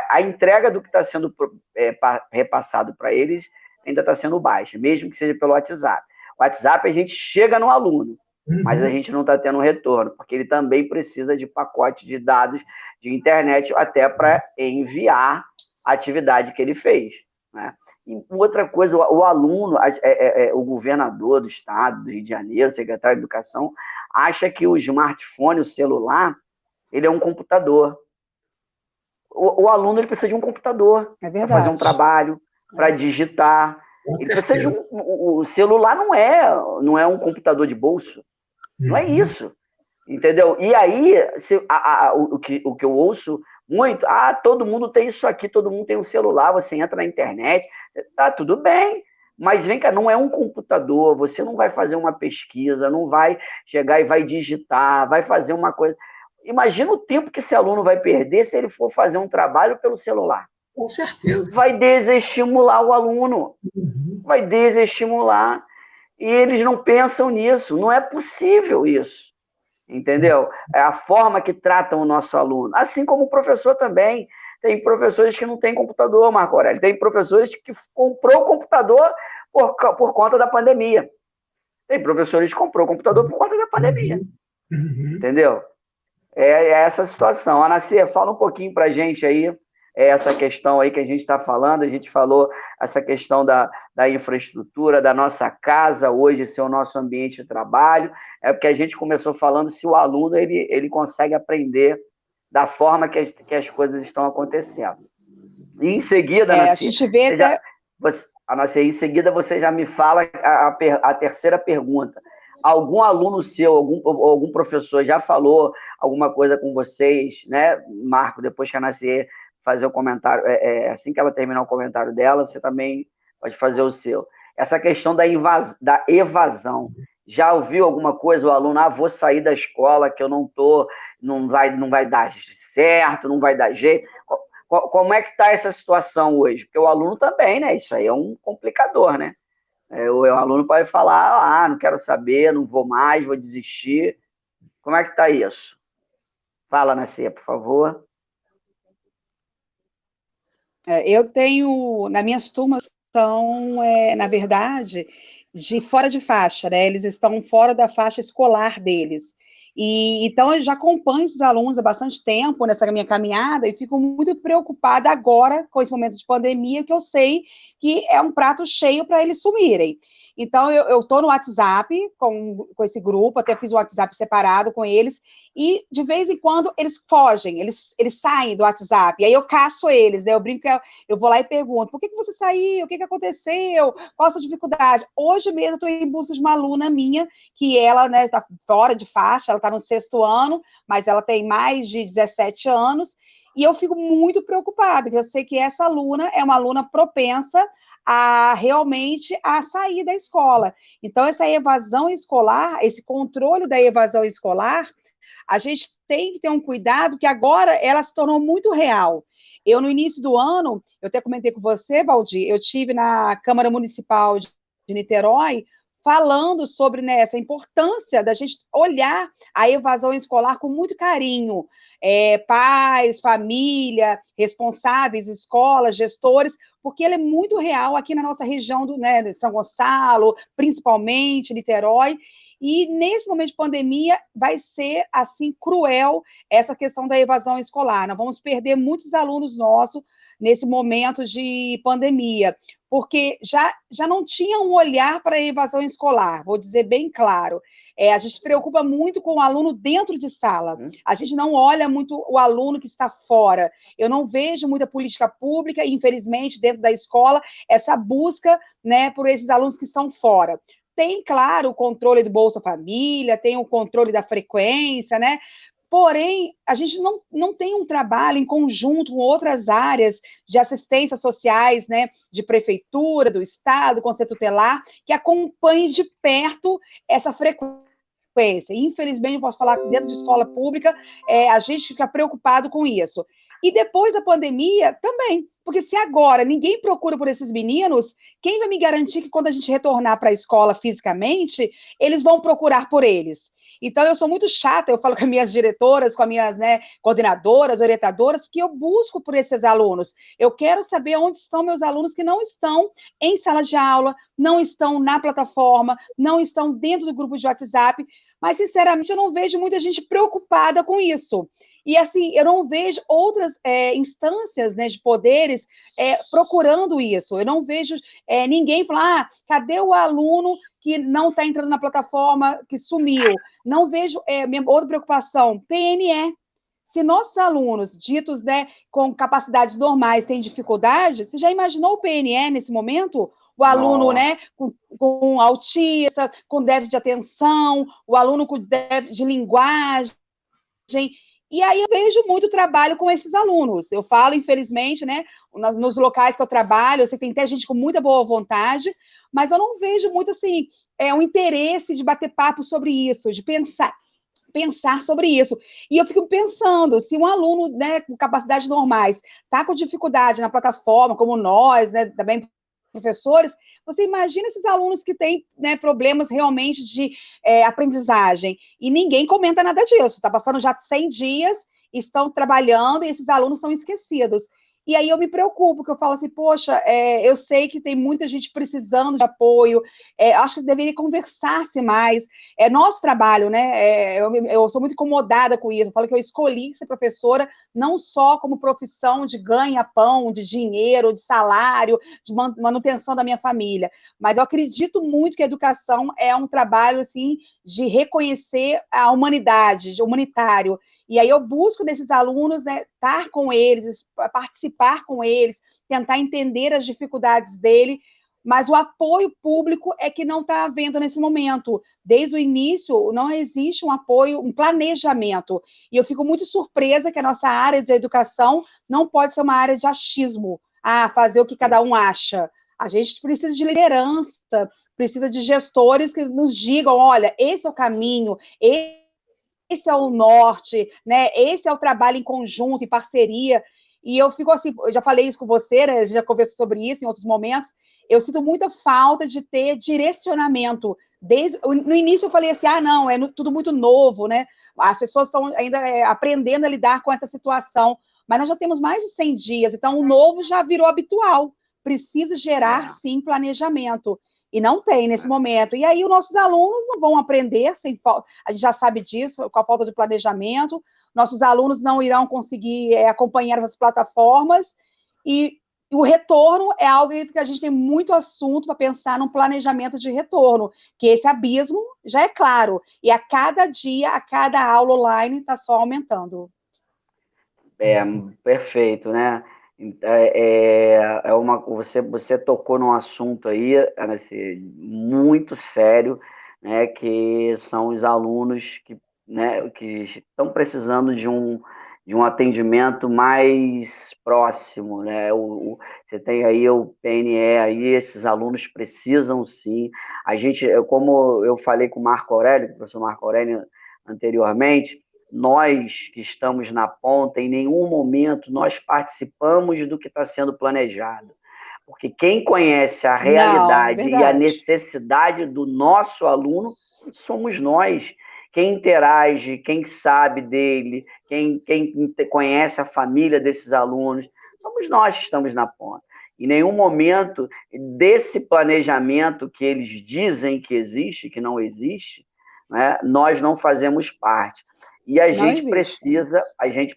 a entrega do que está sendo repassado para eles ainda está sendo baixa, mesmo que seja pelo WhatsApp. O WhatsApp a gente chega no aluno, mas a gente não está tendo retorno, porque ele também precisa de pacote de dados de internet até para enviar a atividade que ele fez, né? E outra coisa, o aluno, o governador do estado, do Rio de Janeiro, o secretário de Educação, acha que o smartphone, o celular, ele é um computador. O aluno ele precisa de um computador para fazer um trabalho, para digitar. Ele precisa de o celular não é um computador de bolso. Não é isso. Entendeu? E aí, o que eu ouço muito, todo mundo tem isso aqui, todo mundo tem um celular, você entra na internet, tá tudo bem, mas vem cá, não é um computador, você não vai fazer uma pesquisa, não vai chegar e vai digitar, vai fazer uma coisa. Imagina o tempo que esse aluno vai perder se ele for fazer um trabalho pelo celular. Com certeza. Vai desestimular o aluno, vai desestimular, e eles não pensam nisso, não é possível isso. Entendeu? É a forma que tratam o nosso aluno. Assim como o professor também. Tem professores que não têm computador, Marco Aurélio. Tem professores que comprou o computador por conta da pandemia. Tem professores que comprou o computador por conta da pandemia. Entendeu? É essa situação. Anacê, fala um pouquinho para a gente aí, essa questão aí que a gente está falando. A gente falou essa questão da infraestrutura, da nossa casa hoje ser o nosso ambiente de trabalho. É porque a gente começou falando se o aluno ele consegue aprender da forma que as coisas estão acontecendo. E em seguida, Anacê, a gente vê Anacê, em seguida você já me fala a terceira pergunta. Algum aluno seu, algum professor já falou alguma coisa com vocês, né, Marco, depois que a Anacê fazer o comentário, assim que ela terminar o comentário dela, você também pode fazer o seu. Essa questão da evasão. Já ouviu alguma coisa, o aluno, vou sair da escola, que eu não vai dar certo, não vai dar jeito. Como é que está essa situação hoje? Porque o aluno também, né? Isso aí é um complicador, né? O aluno pode falar, não quero saber, não vou mais, vou desistir. Como é que está isso? Fala, Nascer, por favor. Eu tenho, nas minhas turmas, são, na verdade, de fora de faixa, né? Eles estão fora da faixa escolar deles. E então eu já acompanho esses alunos há bastante tempo nessa minha caminhada e fico muito preocupada agora com esse momento de pandemia, que eu sei que é um prato cheio para eles sumirem. Então, eu estou no WhatsApp com esse grupo, até fiz um WhatsApp separado com eles, e de vez em quando eles fogem, eles saem do WhatsApp, e aí eu caço eles, né? Eu brinco, eu vou lá e pergunto, por que você saiu? O que aconteceu? Qual a sua dificuldade? Hoje mesmo eu estou em busca de uma aluna minha, que ela, né, está fora de faixa, ela está no 6º ano, mas ela tem mais de 17 anos, e eu fico muito preocupada, porque eu sei que essa aluna é uma aluna propensa realmente a sair da escola. Então, essa evasão escolar, esse controle da evasão escolar, a gente tem que ter um cuidado, que agora ela se tornou muito real. Eu, no início do ano, eu até comentei com você, Valdir, eu tive na Câmara Municipal de Niterói, falando sobre, né, essa importância da gente olhar a evasão escolar com muito carinho. Pais, família, responsáveis, escolas, gestores, porque ele é muito real aqui na nossa região de São Gonçalo, principalmente Niterói, e nesse momento de pandemia vai ser, assim, cruel essa questão da evasão escolar. Nós vamos perder muitos alunos nossos nesse momento de pandemia, porque já não tinha um olhar para a evasão escolar, vou dizer bem claro. A gente se preocupa muito com o aluno dentro de sala, a gente não olha muito o aluno que está fora. Eu não vejo muita política pública, infelizmente, dentro da escola, essa busca, né, por esses alunos que estão fora. Tem, claro, o controle do Bolsa Família, tem o controle da frequência, né? Porém, a gente não tem um trabalho em conjunto com outras áreas de assistência sociais, né, de prefeitura, do Estado, Conselho Tutelar, que acompanhe de perto essa frequência. Infelizmente, eu posso falar que dentro de escola pública, a gente fica preocupado com isso. E depois da pandemia, também. Porque se agora ninguém procura por esses meninos, quem vai me garantir que quando a gente retornar para a escola fisicamente, eles vão procurar por eles? Então, eu sou muito chata, eu falo com as minhas diretoras, com as minhas, né, coordenadoras, orientadoras, porque eu busco por esses alunos. Eu quero saber onde estão meus alunos que não estão em sala de aula, não estão na plataforma, não estão dentro do grupo de WhatsApp, mas, sinceramente, eu não vejo muita gente preocupada com isso. E, assim, eu não vejo outras instâncias, né, de poderes procurando isso. Eu não vejo ninguém falar, cadê o aluno que não está entrando na plataforma, que sumiu? Não vejo minha outra preocupação, PNE. Se nossos alunos, ditos, né, com capacidades normais, têm dificuldade, você já imaginou o PNE nesse momento? O aluno, né, com autista, com déficit de atenção, o aluno com déficit de linguagem. E aí eu vejo muito trabalho com esses alunos. Eu falo, infelizmente, né, nos locais que eu trabalho, eu sei que tem até gente com muita boa vontade, mas eu não vejo muito, assim, um interesse de bater papo sobre isso, de pensar sobre isso. E eu fico pensando, se um aluno, né, com capacidades normais está com dificuldade na plataforma, como nós, né, também professores, você imagina esses alunos que têm, né, problemas realmente de aprendizagem, e ninguém comenta nada disso, está passando já 100 dias, estão trabalhando, e esses alunos são esquecidos. E aí eu me preocupo, que eu falo assim, poxa, eu sei que tem muita gente precisando de apoio, acho que deveria conversar-se mais, é nosso trabalho, né, eu sou muito incomodada com isso, eu falo que eu escolhi ser professora, não só como profissão de ganha-pão, de dinheiro, de salário, de manutenção da minha família, mas eu acredito muito que a educação é um trabalho, assim, de reconhecer a humanidade, de humanitário. E aí eu busco nesses alunos, né, estar com eles, participar com eles, tentar entender as dificuldades dele, mas o apoio público é que não está havendo nesse momento. Desde o início, não existe um apoio, um planejamento. E eu fico muito surpresa que a nossa área de educação não pode ser uma área de achismo, fazer o que cada um acha. A gente precisa de liderança, precisa de gestores que nos digam, olha, esse é o caminho, esse é o norte, né? Esse é o trabalho em conjunto, em parceria. E eu fico assim, eu já falei isso com você, né? A gente já conversou sobre isso em outros momentos. Eu sinto muita falta de ter direcionamento. No início eu falei assim, não, tudo muito novo, né? As pessoas estão ainda aprendendo a lidar com essa situação. Mas nós já temos mais de 100 dias, então o novo já virou habitual. Precisa gerar, sim, planejamento. E não tem nesse momento. E aí os nossos alunos não vão aprender, a gente já sabe disso, com a falta de planejamento, nossos alunos não irão conseguir acompanhar essas plataformas, e o retorno é algo que a gente tem muito assunto para pensar num planejamento de retorno, que esse abismo já é claro, e a cada dia, a cada aula online está só aumentando. Perfeito, né? Você tocou num assunto aí, muito sério, né? Que são os alunos né, que estão precisando de um atendimento mais próximo, né? Você tem aí o PNE, aí esses alunos precisam sim. Como eu falei com o Marco Aurélio, o professor Marco Aurélio anteriormente, nós que estamos na ponta, em nenhum momento nós participamos do que está sendo planejado. Porque quem conhece a realidade e a necessidade do nosso aluno somos nós. Quem interage, quem sabe dele, quem conhece a família desses alunos, somos nós que estamos na ponta. Em nenhum momento desse planejamento que eles dizem que existe, que não existe, né, nós não fazemos parte. E a gente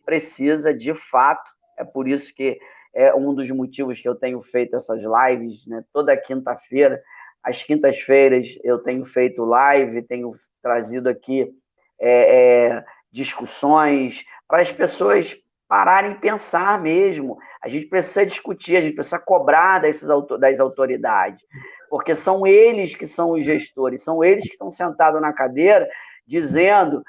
precisa, de fato, é por isso que é um dos motivos que eu tenho feito essas lives, né, toda quinta-feira. Às quintas-feiras eu tenho feito live, tenho trazido aqui discussões para as pessoas pararem e pensar mesmo. A gente precisa discutir, a gente precisa cobrar das autoridades, porque são eles que são os gestores, são eles que estão sentados na cadeira dizendo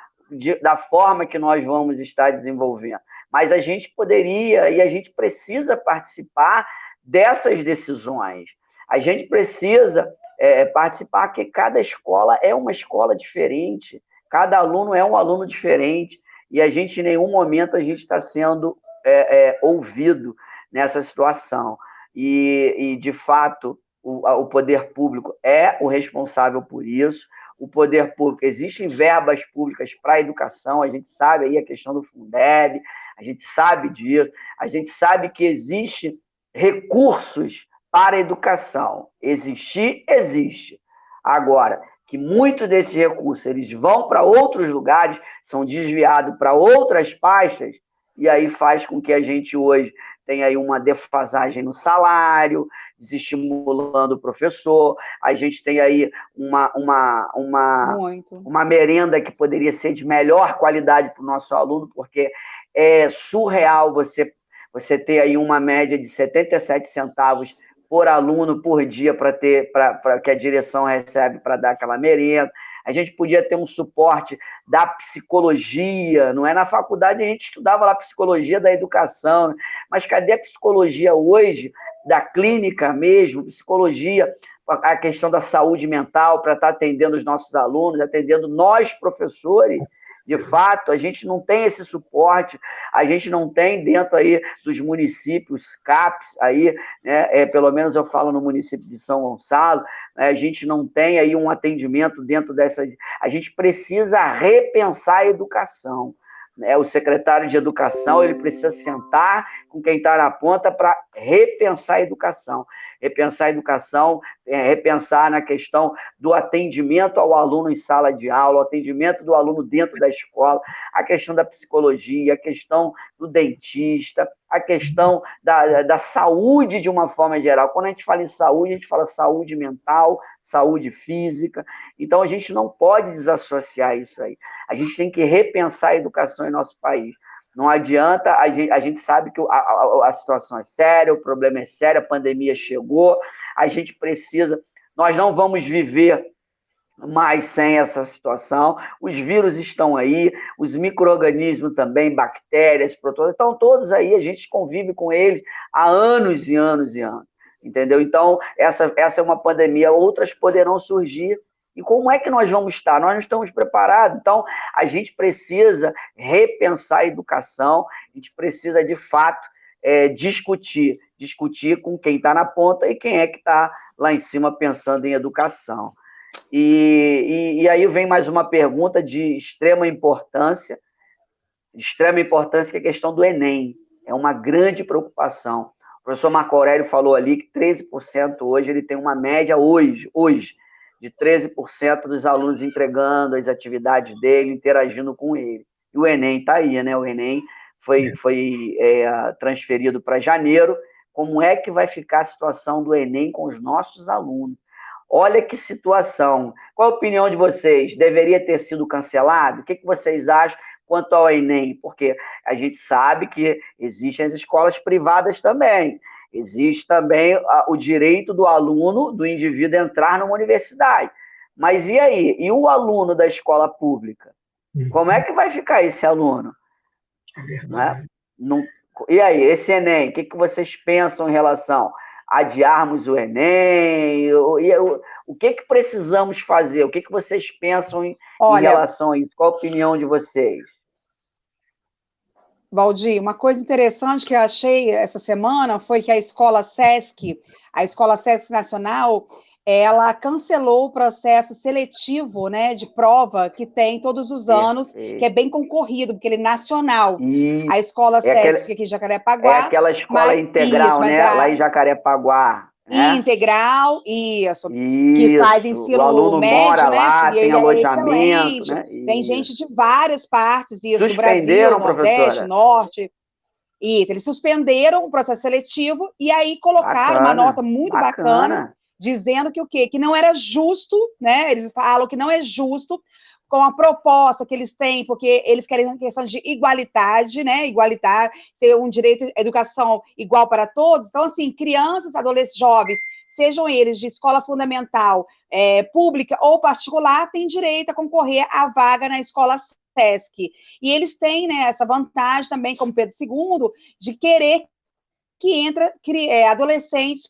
da forma que nós vamos estar desenvolvendo. Mas a gente poderia e a gente precisa participar dessas decisões. A gente precisa participar, que cada escola é uma escola diferente, cada aluno é um aluno diferente, e a gente, em nenhum momento, a gente está sendo ouvido nessa situação. E de fato, o poder público é o responsável por isso. O poder público, existem verbas públicas para a educação, a gente sabe aí a questão do Fundeb, a gente sabe disso, a gente sabe que existem recursos para a educação. Existir, existe. Agora, que muitos desses recursos eles vão para outros lugares, são desviados para outras pastas, e aí faz com que a gente hoje tenha aí uma defasagem no salário, desestimulando o professor, a gente tem aí uma merenda que poderia ser de melhor qualidade para o nosso aluno, porque é surreal você ter aí uma média de 77 centavos por aluno por dia para que a direção recebe para dar aquela merenda. A gente podia ter um suporte da psicologia, não é? Na faculdade a gente estudava lá psicologia da educação, né? Mas cadê a psicologia hoje, da clínica mesmo, psicologia, a questão da saúde mental, para estar atendendo os nossos alunos, atendendo nós, professores? De fato, a gente não tem esse suporte, a gente não tem dentro aí dos municípios, CAPs, aí, né, pelo menos eu falo no município de São Gonçalo, né, a gente não tem aí um atendimento dentro dessas... A gente precisa repensar a educação. Né? O secretário de Educação ele precisa sentar com quem está na ponta para repensar a educação. Repensar a educação, repensar na questão do atendimento ao aluno em sala de aula, o atendimento do aluno dentro da escola, a questão da psicologia, a questão do dentista, a questão da saúde de uma forma geral. Quando a gente fala em saúde, a gente fala saúde mental, saúde física. Então, a gente não pode desassociar isso aí. A gente tem que repensar a educação em nosso país. Não adianta, a gente sabe que a situação é séria, o problema é sério, a pandemia chegou, a gente precisa... Nós não vamos viver mais sem essa situação. Os vírus estão aí, os micro-organismos também, bactérias, protozoários, estão todos aí, a gente convive com eles há anos e anos e anos, entendeu? Então, essa é uma pandemia, outras poderão surgir. E como é que nós vamos estar? Nós não estamos preparados. Então, a gente precisa repensar a educação, a gente precisa, de fato, discutir com quem está na ponta e quem é que está lá em cima pensando em educação. E aí vem mais uma pergunta de extrema importância, que é a questão do Enem. É uma grande preocupação. O professor Marco Aurélio falou ali que 13% hoje, ele tem uma média hoje, de 13% dos alunos entregando as atividades dele, interagindo com ele. E o Enem está aí, né? O Enem foi transferido para janeiro. Como é que vai ficar a situação do Enem com os nossos alunos? Olha que situação. Qual a opinião de vocês? Deveria ter sido cancelado? O que vocês acham quanto ao Enem? Porque a gente sabe que existem as escolas privadas também. Existe também o direito do aluno, do indivíduo, entrar numa universidade. Mas e aí? E o aluno da escola pública? Como é que vai ficar esse aluno? Né? E aí, esse Enem, o que vocês pensam em relação a adiarmos o Enem? O que precisamos fazer? O que vocês pensam em relação a isso? Qual a opinião de vocês? Valdir, uma coisa interessante que eu achei essa semana foi que a Escola Sesc Nacional, ela cancelou o processo seletivo, né, de prova que tem todos os anos, que é bem concorrido, porque ele é nacional. A Escola Sesc aqui em Jacarepaguá. É aquela escola integral, né? Lá em Jacarepaguá. Integral, isso. Que faz ensino o aluno médio, mora né? lá, E tem ele alojamento, né? Tem gente de várias partes, isso, do Brasil, Suspenderam, Nordeste, professora? Norte. Isso, eles suspenderam o processo seletivo e aí colocaram uma nota muito bacana, dizendo que o quê? Que não era justo, né? Eles falam que não é justo com a proposta que eles têm, porque eles querem uma questão de igualdade, né? Igualitar, ter um direito à educação igual para todos. Então, assim, crianças, adolescentes, jovens, sejam eles de escola fundamental, pública ou particular, têm direito a concorrer à vaga na escola Sesc. E eles têm, né, essa vantagem também, como Pedro II, de querer que entra adolescentes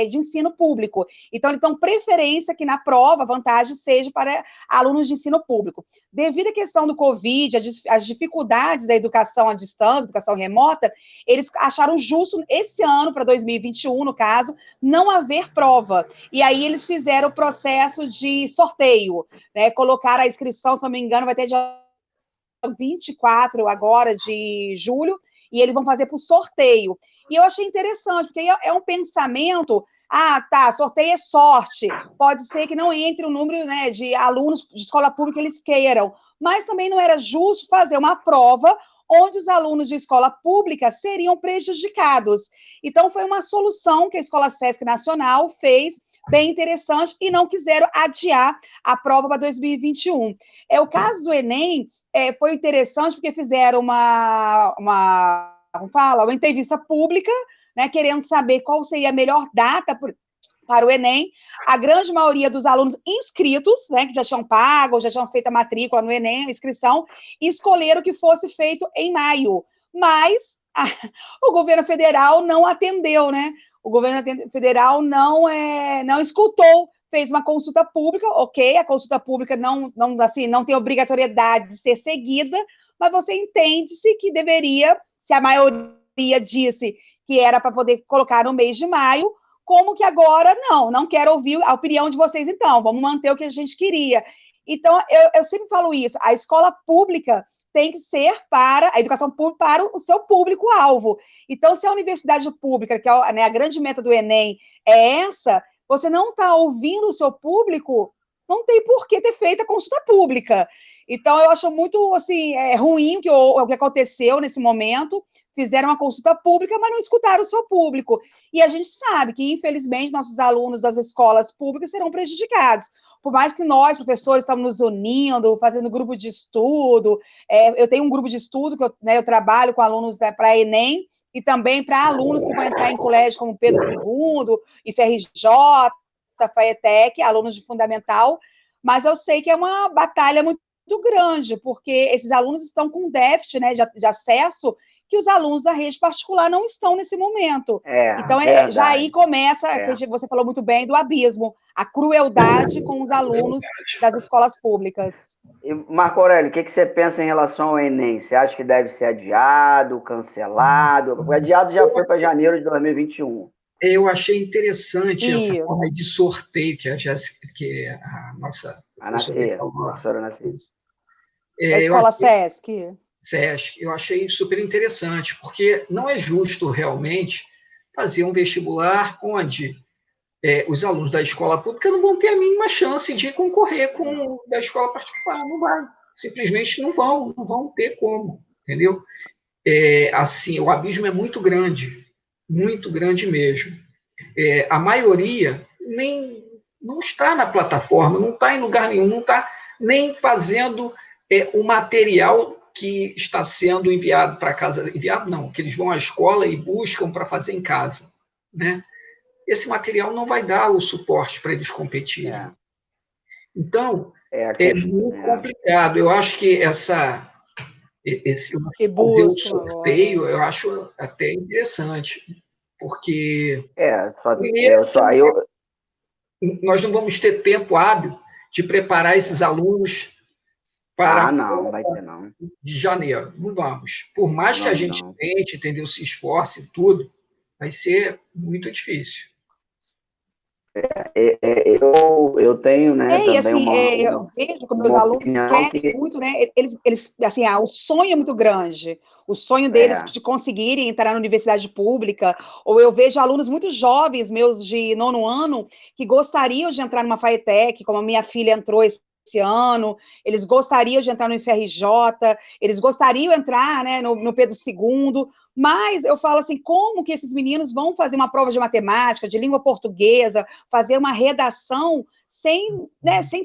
de ensino público. Então, eles dão preferência que na prova a vantagem seja para alunos de ensino público. Devido à questão do Covid, as dificuldades da educação à distância, educação remota, eles acharam justo, esse ano, para 2021, no caso, não haver prova. E aí eles fizeram o processo de sorteio, né? Colocaram a inscrição, se não me engano, vai ter dia 24 agora de julho, e eles vão fazer por sorteio. E eu achei interessante, porque é um pensamento, sorteio é sorte, pode ser que não entre o número, né, de alunos de escola pública que eles queiram, mas também não era justo fazer uma prova onde os alunos de escola pública seriam prejudicados. Então, foi uma solução que a Escola Sesc Nacional fez, bem interessante, e não quiseram adiar a prova para 2021. O caso do Enem foi interessante, porque fizeram uma entrevista pública, né, querendo saber qual seria a melhor data para o Enem. A grande maioria dos alunos inscritos, né, que já tinham pago, já tinham feito a matrícula no Enem, a inscrição, escolheram que fosse feito em maio. Mas o governo federal não atendeu, né? O governo federal não escutou, fez uma consulta pública, ok, a consulta pública não tem obrigatoriedade de ser seguida, mas você entende-se que deveria, se a maioria disse que era para poder colocar no mês de maio, como que agora não quero ouvir a opinião de vocês, então, vamos manter o que a gente queria. Então, eu sempre falo isso, a escola pública tem que ser a educação pública para o seu público-alvo. Então, se a universidade pública, que é, né, a grande meta do Enem, é essa, você não está ouvindo o seu público, não tem por que ter feito a consulta pública. Então, eu acho muito, assim, ruim o que aconteceu nesse momento, fizeram uma consulta pública, mas não escutaram o seu público. E a gente sabe que, infelizmente, nossos alunos das escolas públicas serão prejudicados. Por mais que nós, professores, estamos nos unindo, fazendo grupo de estudo, eu tenho um grupo de estudo que eu trabalho com alunos para Enem e também para alunos que vão entrar em colégio como Pedro II, IFRJ, FAETEC, alunos de fundamental, mas eu sei que é uma batalha muito grande, porque esses alunos estão com déficit, né, de acesso que os alunos da rede particular não estão nesse momento. Então, já aí começa, que você falou muito bem, do abismo, a crueldade com os alunos das escolas públicas. E, Marco Aurélio, o que você pensa em relação ao Enem? Você acha que deve ser adiado, cancelado? O adiado já foi para janeiro de 2021. Eu achei interessante essa forma de sorteio que a Jéssica, que a nossa professora Nascer. A escola Sesc. Eu achei super interessante, porque não é justo realmente fazer um vestibular onde os alunos da escola pública não vão ter a mínima chance de concorrer com o da escola particular, não vai, simplesmente não vão ter como, entendeu? Assim, o abismo é muito grande mesmo. A maioria não está na plataforma, não está em lugar nenhum, não está nem fazendo o material que está sendo enviado para casa, que eles vão à escola e buscam para fazer em casa, né? Esse material não vai dar o suporte para eles competirem. Então, é muito complicado. Eu acho que fazer o sorteio, eu acho até interessante, porque nós não vamos ter tempo hábil de preparar esses alunos para não vai ter, não. De janeiro. Não vamos. Por mais que a gente tente, entendeu, se esforce e tudo, vai ser muito difícil. Eu tenho, né, também assim, eu vejo que meus alunos querem muito, né, eles assim, o sonho é muito grande, o sonho deles de conseguirem entrar na universidade pública, ou eu vejo alunos muito jovens, meus de 9º ano, que gostariam de entrar numa FAETEC, como a minha filha entrou esse ano, eles gostariam de entrar no IFRJ, eles gostariam de entrar, né, no Pedro II, mas eu falo assim, como que esses meninos vão fazer uma prova de matemática, de língua portuguesa, fazer uma redação sem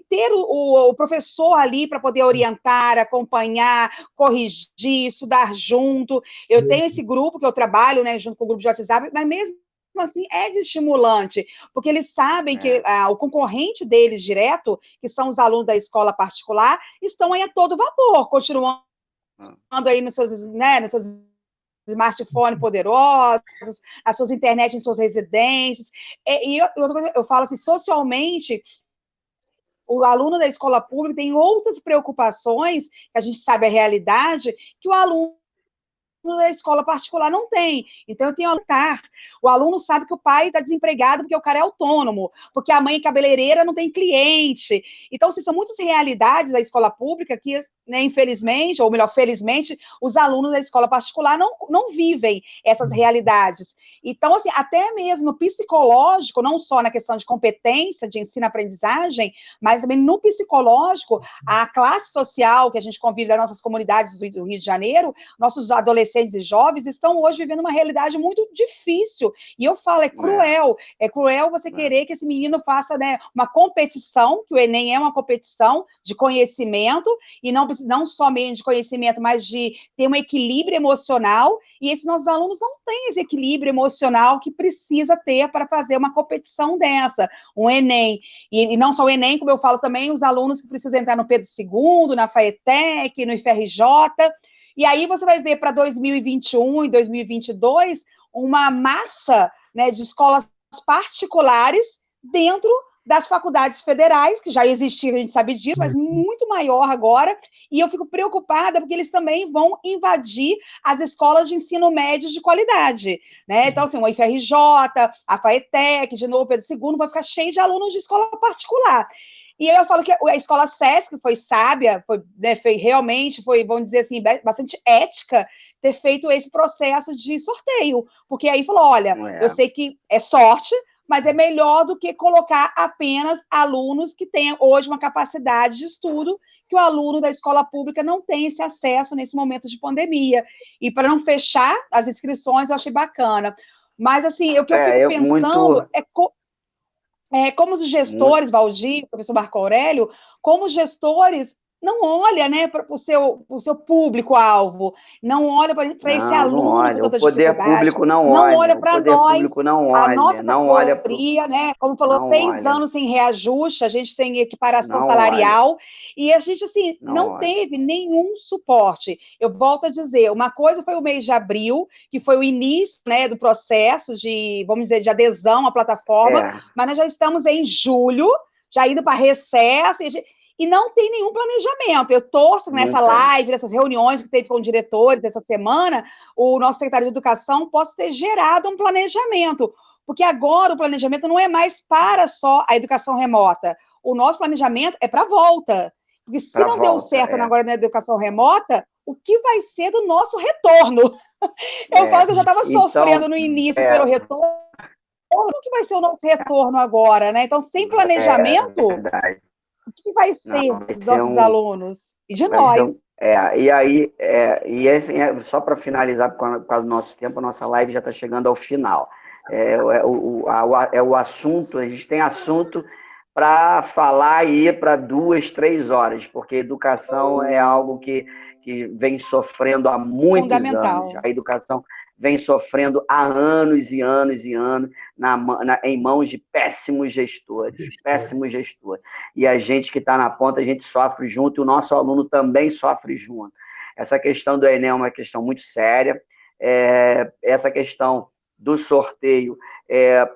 ter o professor ali para poder orientar, acompanhar, corrigir, estudar junto. Eu tenho esse grupo que eu trabalho, né, junto com o grupo de WhatsApp, mas mesmo assim, é desestimulante, porque eles sabem que o concorrente deles direto, que são os alunos da escola particular, estão aí a todo vapor, continuando aí nos seus smartphones poderosos, as suas internet em suas residências. E outra coisa, eu falo assim, socialmente, o aluno da escola pública tem outras preocupações, que a gente sabe a realidade, que o aluno da escola particular não tem. Então, eu tenho aluno. O aluno sabe que o pai está desempregado porque o cara é autônomo, porque a mãe cabeleireira não tem cliente. Então, assim, são muitas realidades da escola pública que, né, infelizmente, ou melhor, felizmente, os alunos da escola particular não vivem essas realidades. Então, assim, até mesmo no psicológico, não só na questão de competência, de ensino-aprendizagem, mas também no psicológico, a classe social que a gente convive das nossas comunidades do Rio de Janeiro, nossos adolescentes e jovens estão hoje vivendo uma realidade muito difícil. E eu falo, é cruel você querer que esse menino faça, né, uma competição, que o Enem é uma competição de conhecimento, e não somente de conhecimento, mas de ter um equilíbrio emocional, e esses nossos alunos não têm esse equilíbrio emocional que precisa ter para fazer uma competição dessa, um Enem. E não só o Enem, como eu falo também, os alunos que precisam entrar no Pedro II, na FAETEC, no IFRJ. E aí você vai ver para 2021 e 2022 uma massa, né, de escolas particulares dentro das faculdades federais, que já existiam, a gente sabe disso, mas muito maior agora, e eu fico preocupada porque eles também vão invadir as escolas de ensino médio de qualidade, né? Então, assim, o IFRJ, a FAETEC, de novo, Pedro II, vai ficar cheio de alunos de escola particular. E eu falo que a escola SESC foi sábia, foi, vamos dizer assim, bastante ética ter feito esse processo de sorteio, porque aí falou, olha, eu sei que é sorte, mas é melhor do que colocar apenas alunos que tenham hoje uma capacidade de estudo que o aluno da escola pública não tem esse acesso nesse momento de pandemia. E para não fechar as inscrições, eu achei bacana. Mas, assim, o que eu fico pensando como os gestores, Valdir, professor Marco Aurélio, como os gestores não olham, né, para o seu público-alvo, não olha para esse aluno com tanta dificuldade. O poder público não olha para nós, a nossa categoria, né, como falou, 6 anos sem reajuste, a gente sem equiparação salarial, e a gente, assim, não teve nenhum suporte. Eu volto a dizer, uma coisa foi o mês de abril, que foi o início, né, do processo de, vamos dizer, de adesão à plataforma, mas nós já estamos em julho, já indo para recesso, e não tem nenhum planejamento. Eu torço nessa live, nessas reuniões que teve com diretores essa semana, o nosso secretário de Educação possa ter gerado um planejamento, porque agora o planejamento não é mais para só a educação remota. O nosso planejamento é para a volta. Porque se não deu certo agora na educação remota, o que vai ser do nosso retorno? Eu falo que eu já estava sofrendo no início pelo retorno, o que vai ser o nosso retorno agora, né? Então, sem planejamento, o que vai ser dos nossos alunos? E de nós. E aí, assim, só para finalizar, por causa do nosso tempo, a nossa live já está chegando ao final. O assunto, a gente tem assunto para falar e ir para 2, 3 horas, porque educação é algo que vem sofrendo há muitos anos. A educação vem sofrendo há anos e anos e anos em mãos de péssimos gestores. E a gente que está na ponta, a gente sofre junto, e o nosso aluno também sofre junto. Essa questão do Enem é uma questão muito séria. Essa questão do sorteio,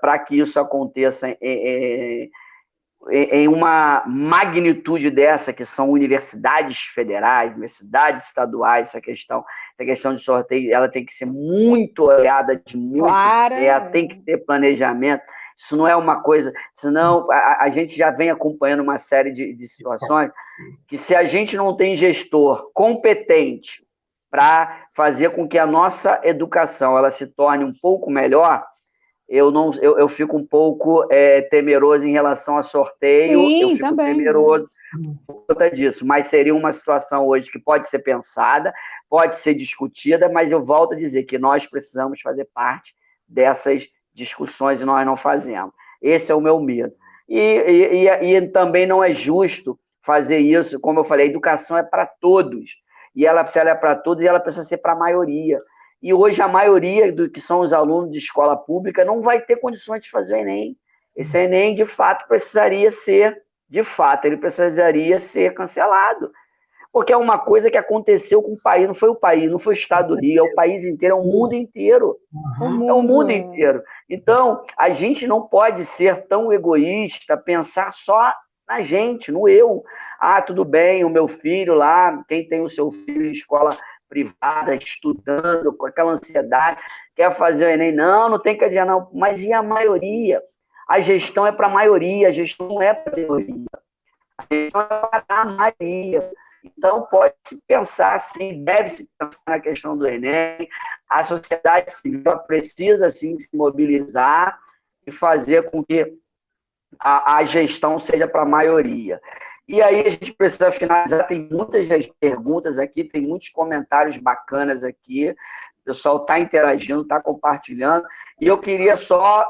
para que isso aconteça em uma magnitude dessa, que são universidades federais, universidades estaduais, essa questão de sorteio, ela tem que ser muito olhada, de muito perto, tem que ter planejamento. Isso não é uma coisa, senão a gente já vem acompanhando uma série de situações que, se a gente não tem gestor competente para fazer com que a nossa educação ela se torne um pouco melhor, eu fico um pouco temeroso em relação a sorteio. Sim, eu fico também temeroso por conta disso, mas seria uma situação hoje que pode ser pensada, pode ser discutida, mas eu volto a dizer que nós precisamos fazer parte dessas discussões e nós não fazemos. Esse é o meu medo. E também não é justo fazer isso, como eu falei, a educação é para todos, e se ela é para todos, ela precisa ser para a maioria. E hoje a maioria do que são os alunos de escola pública não vai ter condições de fazer o Enem. Esse Enem, de fato, ele precisaria ser cancelado. porque é uma coisa que aconteceu com o país, não foi o país, não foi o estado do Rio, é o país inteiro, é o mundo inteiro. É o mundo inteiro. Então, a gente não pode ser tão egoísta, pensar só na gente, no eu. Ah, tudo bem, o meu filho lá, quem tem o seu filho em escola privada, estudando, com aquela ansiedade, quer fazer o Enem. Não, não tem que adiar, não. Mas e a maioria? A gestão é para a maioria, a gestão não é para a maioria. A gestão é para a maioria. Então, pode-se pensar assim, deve-se pensar na questão do Enem. A sociedade civil precisa, sim, se mobilizar e fazer com que a gestão seja para a maioria. E aí a gente precisa finalizar, tem muitas perguntas aqui, tem muitos comentários bacanas aqui, o pessoal está interagindo, está compartilhando, e eu queria só,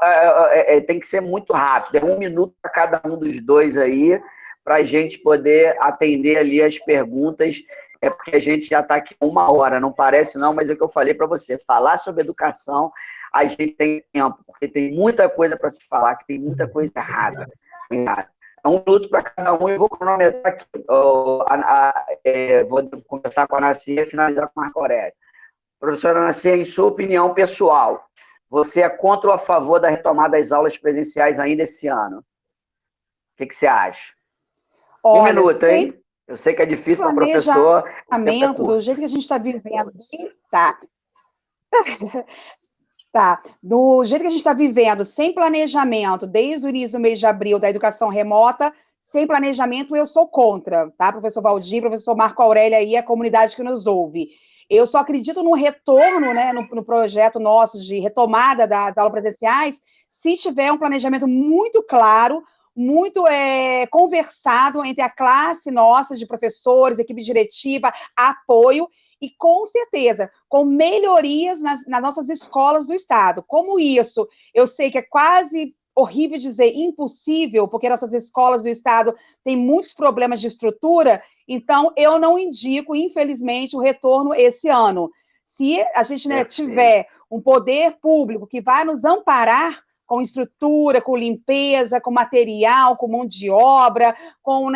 tem que ser muito rápido, 1 minuto para cada um dos dois aí, para a gente poder atender ali as perguntas, porque a gente já está aqui 1 hora, não parece não, mas é o que eu falei para você, falar sobre educação, a gente tem tempo, porque tem muita coisa para se falar, que tem muita coisa errada. 1 minuto para cada um, eu vou cronometrar aqui, vou começar com a Nascia e finalizar com o Marco Aurélio. Professora Nascia, em sua opinião pessoal, você é contra ou a favor da retomada das aulas presenciais ainda esse ano? O que você acha? Olha, 1 minuto, hein? Eu sei que é difícil para o professor. Planejamento, do jeito que a gente está vivendo. Tá. Tá. Do jeito que a gente está vivendo, sem planejamento, desde o início do mês de abril da educação remota, sem planejamento, eu sou contra, tá? Professor Valdir, professor Marco Aurélio aí, a comunidade que nos ouve. Eu só acredito no retorno, né, no projeto nosso de retomada das aulas presenciais, se tiver um planejamento muito claro, muito conversado entre a classe nossa de professores, equipe diretiva, apoio, e com certeza, com melhorias nas nossas escolas do Estado. Como isso? Eu sei que é quase horrível dizer impossível, porque nossas escolas do Estado têm muitos problemas de estrutura, então eu não indico, infelizmente, o retorno esse ano. Se a gente tiver um poder público que vai nos amparar com estrutura, com limpeza, com material, com mão de obra, com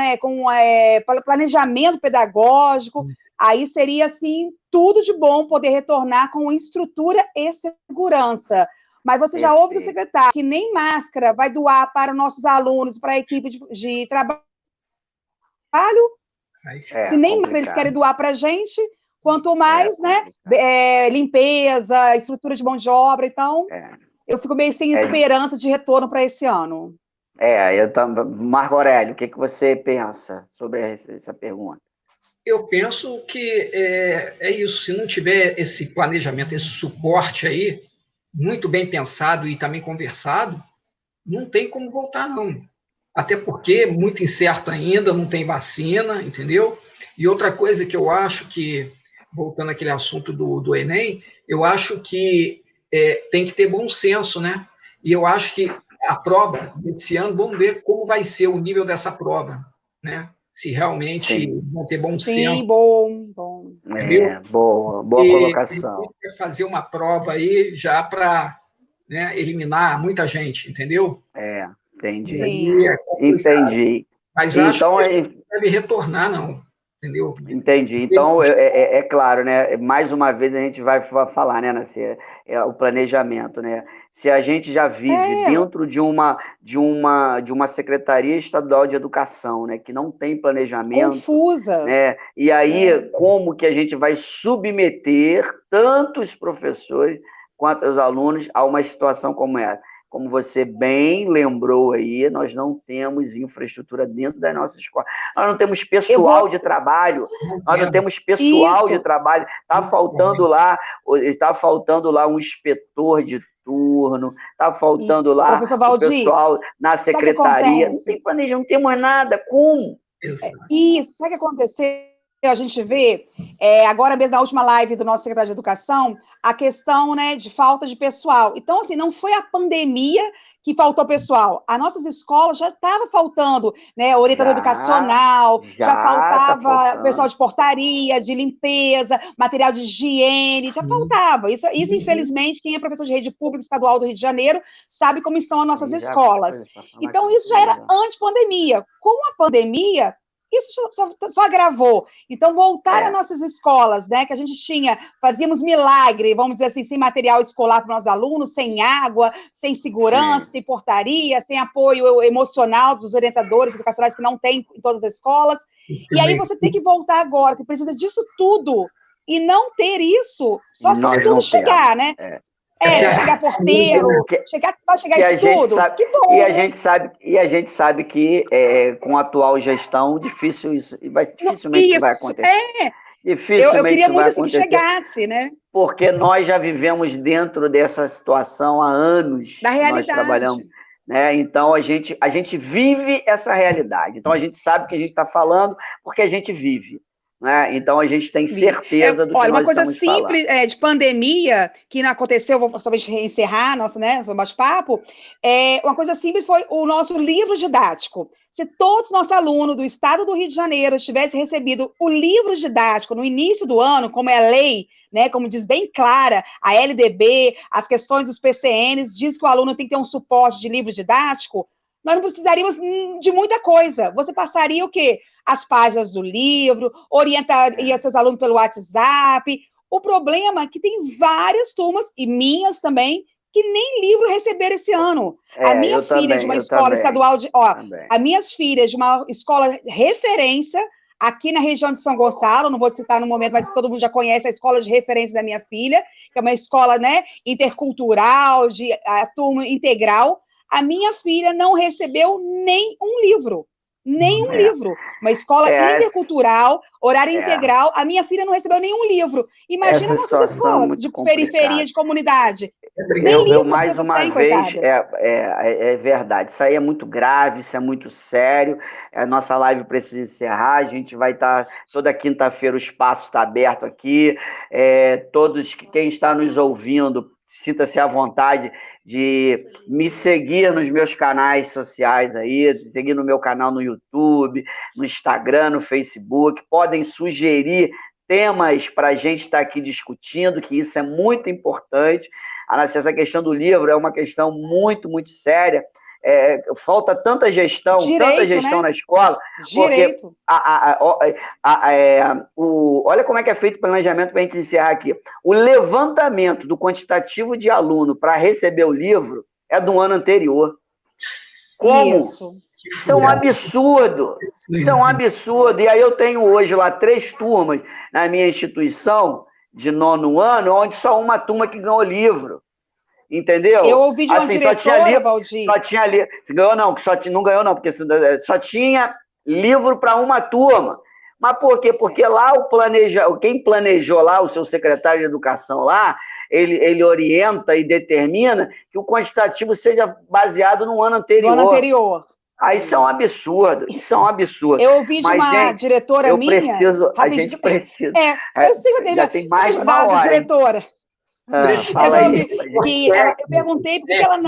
planejamento pedagógico, aí seria, assim, tudo de bom poder retornar com estrutura e segurança. Mas você já ouve do secretário que nem máscara vai doar para nossos alunos, para a equipe de trabalho? Se nem máscara eles querem doar para a gente, quanto mais, limpeza, estrutura de mão de obra. Então, eu fico meio sem esperança de retorno para esse ano. Marco Aurélio, o que você pensa sobre essa pergunta? Eu penso que é isso, se não tiver esse planejamento, esse suporte aí, muito bem pensado e também conversado, não tem como voltar, não. Até porque muito incerto ainda, não tem vacina, entendeu? E outra coisa que eu acho que, voltando àquele assunto do Enem, eu acho que tem que ter bom senso, né? E eu acho que a prova desse ano, vamos ver como vai ser o nível dessa prova, né? Se realmente vão ter bom senso. Sim, bom. Boa colocação. E fazer uma prova aí já para eliminar muita gente, entendeu? Entendi. Entendi. Mas acho que não deve retornar, não. Entendeu? Entendi. Então, é claro, né? Mais uma vez a gente vai falar, né, Nascia? O planejamento, né? Se a gente já vive dentro de uma Secretaria Estadual de Educação, né, que não tem planejamento, confusa, né? E aí como que a gente vai submeter tanto os professores quanto os alunos a uma situação como essa? Como você bem lembrou aí, nós não temos infraestrutura dentro da nossa escola. Nós não temos pessoal de trabalho. Nós não temos pessoal de trabalho. Está faltando lá um inspetor de turno, está faltando lá o pessoal na secretaria. Não tem planejamento, não temos nada. Como? Isso, sabe o que aconteceu? A gente vê, agora mesmo na última live do nosso secretário de Educação, a questão, né, de falta de pessoal. Então, assim, não foi a pandemia que faltou pessoal. As nossas escolas já estava faltando, né, orientador educacional, já faltava pessoal de portaria, de limpeza, material de higiene, já faltava. Isso, infelizmente, quem é professor de rede pública estadual do Rio de Janeiro sabe como estão as nossas escolas. Então, isso já era antes pandemia. Com a pandemia, isso só agravou. Então, voltar às nossas escolas, né, que a gente fazíamos milagre, vamos dizer assim, sem material escolar para os nossos alunos, sem água, sem segurança, sem portaria, sem apoio emocional dos orientadores educacionais que não tem em todas as escolas. E aí você tem que voltar agora, que precisa disso tudo, e não ter isso, só se tudo chegar, né? Chegar porteiro, chegar isso tudo. Sabe, que bom. E a gente sabe que com a atual gestão, dificilmente isso vai acontecer. Dificilmente eu queria muito assim que chegasse, né? Porque nós já vivemos dentro dessa situação há anos. Da realidade. Nós trabalhamos, né? Então a gente vive essa realidade. Então a gente sabe o que a gente está falando porque a gente vive. Né? Então a gente tem certeza do que nós estamos falando. Uma coisa simples de pandemia que não aconteceu, vou somente encerrar nosso bate-papo, uma coisa simples foi o nosso livro didático. Se todos os nossos alunos do estado do Rio de Janeiro tivessem recebido o livro didático no início do ano, como é a lei, né, como diz bem clara, a LDB, as questões dos PCNs, diz que o aluno tem que ter um suporte de livro didático, nós não precisaríamos de muita coisa. Você passaria o quê? As páginas do livro, orientaria seus alunos pelo WhatsApp. O problema é que tem várias turmas, e minhas também, que nem livro receberam esse ano. A minha filha de uma escola estadual, as minhas filhas de uma escola referência, aqui na região de São Gonçalo, não vou citar no momento, mas todo mundo já conhece a escola de referência da minha filha, que é uma escola, né, intercultural, a turma integral. A minha filha não recebeu nem um livro. Nenhum livro. Uma escola intercultural, horário integral, a minha filha não recebeu nenhum livro. Imagina nossas escolas de periferia, de comunidade. Eu mais uma vez, é verdade, isso aí é muito grave, isso é muito sério, a nossa live precisa encerrar, a gente vai estar, toda quinta-feira o espaço está aberto aqui, quem está nos ouvindo, sinta-se à vontade de me seguir nos meus canais sociais aí, seguir no meu canal no YouTube, no Instagram, no Facebook, podem sugerir temas para a gente estar aqui discutindo, que isso é muito importante. Essa questão do livro é uma questão muito, muito séria. Falta tanta gestão né? na escola, Direito. porque olha como é que é feito o planejamento para a gente encerrar aqui. O levantamento do quantitativo de aluno para receber o livro é do ano anterior. Como? Isso é um absurdo. Isso é um absurdo. E aí eu tenho hoje lá 3 turmas na minha instituição de 9º ano, onde só uma turma que ganhou livro. Entendeu? Eu ouvi de uma diretora, Valdir. Só tinha livro. Ganhou não, não ganhou não, porque só tinha livro para uma turma. Mas por quê? Porque lá quem planejou lá, o seu secretário de educação lá, ele orienta e determina que o quantitativo seja baseado no ano anterior. No ano anterior. Aí isso é um absurdo, Eu ouvi de uma diretora minha... A gente precisa. Eu sei, já tem mais de uma hora. Diretora. Eu perguntei por que ela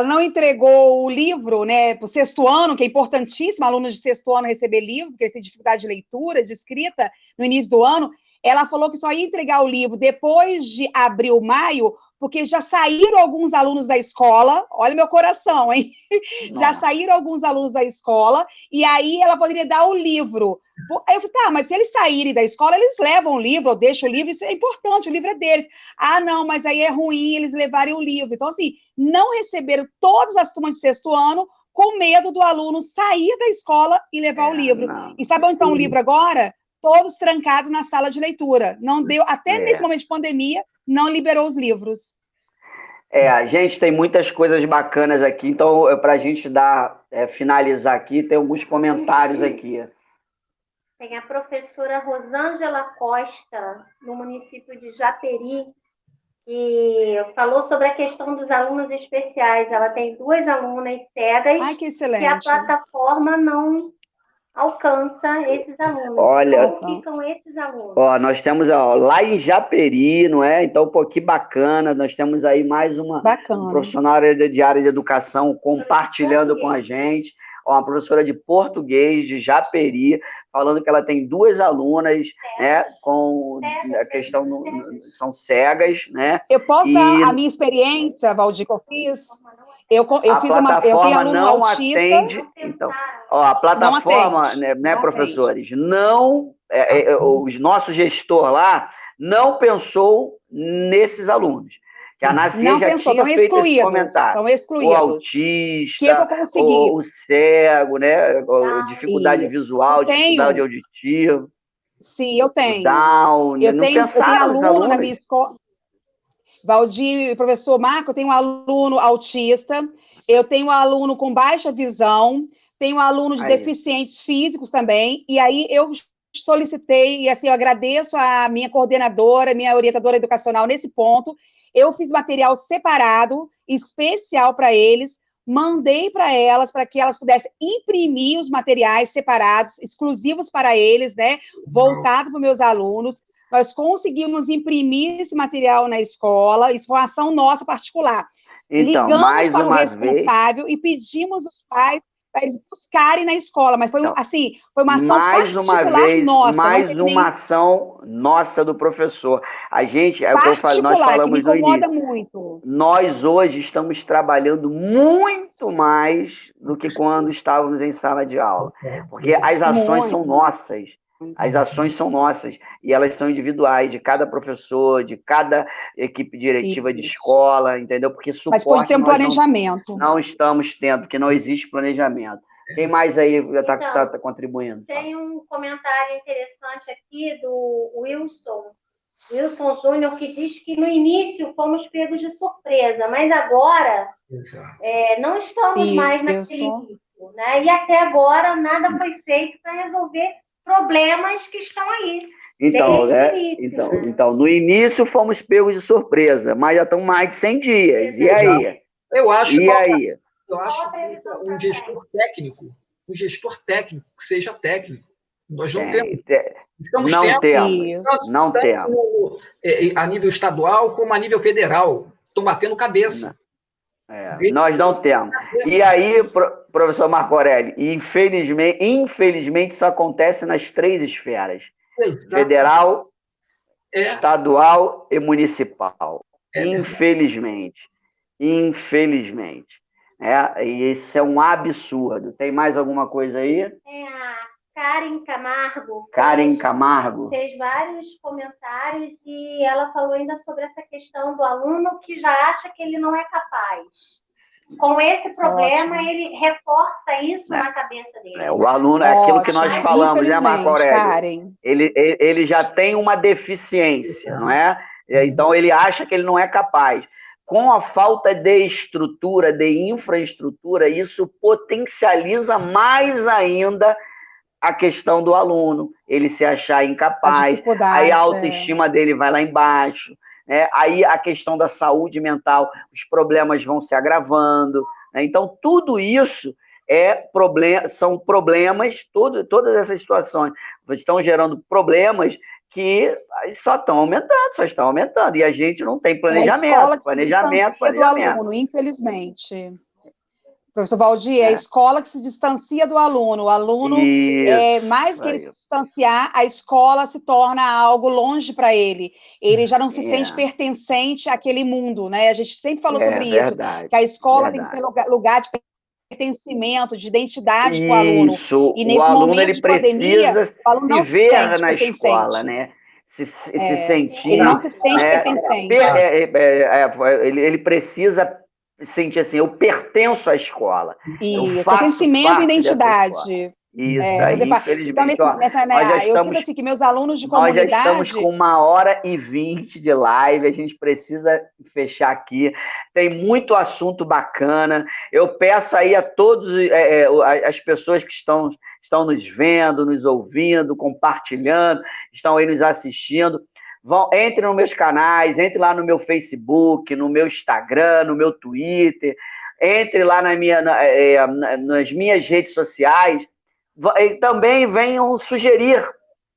não entregou o livro, né, para o 6º ano, que é importantíssimo, alunos de 6º ano receber livro, porque eles têm dificuldade de leitura, de escrita, no início do ano. Ela falou que só ia entregar o livro depois de abril, maio, porque já saíram alguns alunos da escola, olha meu coração, hein? Nossa. Já saíram alguns alunos da escola, e aí ela poderia dar o livro. Aí eu falei, mas se eles saírem da escola, eles levam o livro, ou deixam o livro, isso é importante, o livro é deles. Ah, não, mas aí é ruim eles levarem o livro. Então, assim, não receberam todas as turmas de 6º ano, com medo do aluno sair da escola e levar o livro. Não. E sabe onde está o livro agora? Todos trancados na sala de leitura. Não deu, até nesse momento de pandemia, não liberou os livros. A gente tem muitas coisas bacanas aqui, então, para a gente finalizar aqui, tem alguns comentários aqui. Tem a professora Rosângela Costa, no município de Japeri, que falou sobre a questão dos alunos especiais. Ela tem 2 alunas cegas. Ai, que excelente. Que a plataforma não alcança esses alunos. Olha, como ficam esses alunos? Nós temos lá em Japeri, não é? Então, que bacana. Nós temos aí mais um profissional de área de educação compartilhando com a gente. Uma professora de português de Japeri, falando que ela tem 2 alunas, né, com a questão, são cegas, né? Eu posso dar a minha experiência, Valdir, que eu fiz? Eu tenho aluno não autista. atende, então, Ó, a plataforma, atende, né, não professores, não, o nosso gestor lá não pensou nesses alunos. Que a Nacier Não já pensou, tinha estão feito esse excluídos, comentário. estão O excluídos. O que autista, eu consegui? o cego, né, dificuldade Isso. Eu visual, dificuldade tenho, auditiva, sim, eu o tenho. Down, né, não Eu tenho pensaram nos aluno na minha alunos. escola. Valdir, professor Marco, eu tenho um aluno autista, eu tenho um aluno com baixa visão, tenho um aluno de Aí. deficientes físicos também, e aí eu solicitei, e assim, eu agradeço a minha coordenadora, minha orientadora educacional nesse ponto, eu fiz material separado, especial para eles, mandei para elas, para que elas pudessem imprimir os materiais separados, exclusivos para eles, né, voltado para os meus alunos. Nós conseguimos imprimir esse material na escola, isso foi uma ação nossa particular. Então, Ligamos mais para o uma vez, responsável e pedimos os pais para eles buscarem na escola, mas foi, então, assim, foi uma ação mais uma particular vez, nossa, não mais teve nenhum uma ação nossa do professor. A gente, é o que eu falo, nós particular, que me falamos no incomoda início. muito. Nós hoje estamos trabalhando muito mais do que quando estávamos em sala de aula, porque as ações são Muito. nossas. As ações são nossas e elas são individuais, de cada professor, de cada equipe diretiva de Isso. escola, entendeu? Porque Mas pode suporte ter um nós planejamento. não estamos tendo, porque não existe planejamento. Quem mais aí está Então, contribuindo? Tem um comentário interessante aqui do Wilson Júnior, que diz que no início fomos pegos de surpresa, mas agora não estamos mais naquele início, né? E até agora nada foi feito para resolver problemas que estão aí. Então, início, né? então, no início fomos pegos de surpresa, mas já estão mais de 100 dias. E aí? Eu acho E aí? Eu acho que um gestor técnico que seja técnico. Nós não temos. Não temos. Não temos. A nível estadual como a nível federal. Estão batendo cabeça. Nós não temos. E aí, professor Marco Aurélio, infelizmente isso acontece nas 3 esferas. Exato. Federal, estadual e municipal. Infelizmente. E isso é um absurdo. Tem mais alguma coisa aí? Tem a Karen Camargo. Karen Camargo. Fez vários comentários e ela falou ainda sobre essa questão do aluno que já acha que ele não é capaz. Com esse problema, ele reforça isso na cabeça dele. O aluno, é aquilo que nós falamos, né, Marco Aurélio? Karen. Ele já tem uma deficiência, não é? Então, ele acha que ele não é capaz. Com a falta de estrutura, de infraestrutura, isso potencializa mais ainda a questão do aluno, ele se achar incapaz, aí a autoestima dele vai lá embaixo, né? Aí a questão da saúde mental, os problemas vão se agravando, né? Então, tudo isso são problemas, todas essas situações estão gerando problemas que só estão aumentando, e a gente não tem planejamento. Planejamento. Do aluno, infelizmente. Professor Valdir, é a escola que se distancia do aluno. O aluno, mais que ele se distanciar, a escola se torna algo longe para ele. Ele já não se sente pertencente àquele mundo, né? A gente sempre falou sobre isso, que a escola tem que ser lugar de pertencimento, de identidade para o aluno. E nesse o aluno momento ele de pandemia, precisa o aluno não se ver sente na pertencente. escola, né? Se sentir. Ele não se sente pertencente. Ele precisa sentir assim, eu pertenço à escola. Isso, pertencimento e identidade. Isso aí, infelizmente. Então, eu sinto assim que meus alunos de comunidade... Nós já estamos com 1h20 de live, a gente precisa fechar aqui. Tem muito assunto bacana. Eu peço aí a todos as pessoas que estão nos vendo, nos ouvindo, compartilhando, estão aí nos assistindo. Entre nos meus canais, entre lá no meu Facebook, no meu Instagram, no meu Twitter, entre lá nas minhas redes sociais. Também venham sugerir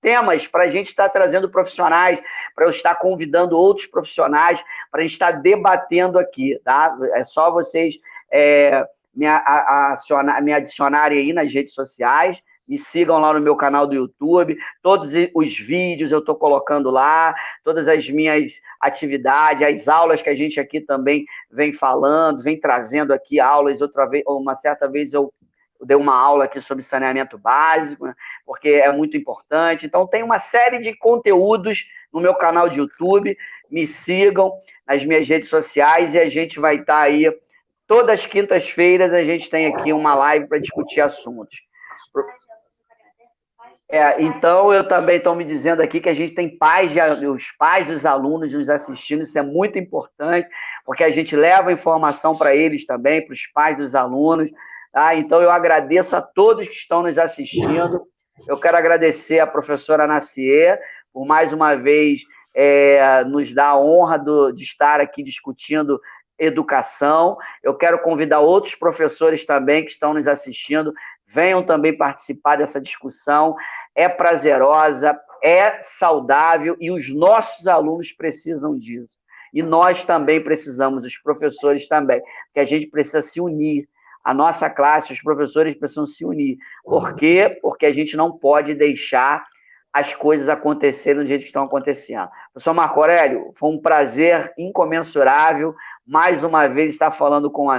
temas para a gente estar trazendo profissionais, para eu estar convidando outros profissionais, para a gente estar debatendo aqui, tá? É só vocês me adicionarem aí nas redes sociais, me sigam lá no meu canal do YouTube, todos os vídeos eu estou colocando lá, todas as minhas atividades, as aulas que a gente aqui também vem falando, vem trazendo aqui aulas. Uma certa vez eu dei uma aula aqui sobre saneamento básico, né, porque é muito importante. Então, tem uma série de conteúdos no meu canal de YouTube. Me sigam nas minhas redes sociais e a gente vai estar aí. Todas as quintas-feiras a gente tem aqui uma live para discutir assuntos. Então, eu também estou me dizendo aqui que a gente tem os pais dos alunos nos assistindo, isso é muito importante, porque a gente leva informação para eles também, para os pais dos alunos. Tá? Então, eu agradeço a todos que estão nos assistindo. Eu quero agradecer a professora Nacier por mais uma vez nos dar a honra de estar aqui discutindo educação. Eu quero convidar outros professores também que estão nos assistindo, venham também participar dessa discussão. É prazerosa, é saudável e os nossos alunos precisam disso. E nós também precisamos, os professores também, porque a gente precisa se unir. A nossa classe, os professores precisam se unir. Por quê? Porque a gente não pode deixar as coisas acontecerem do jeito que estão acontecendo. Professor Marco Aurélio, foi um prazer incomensurável, mais uma vez estar falando com um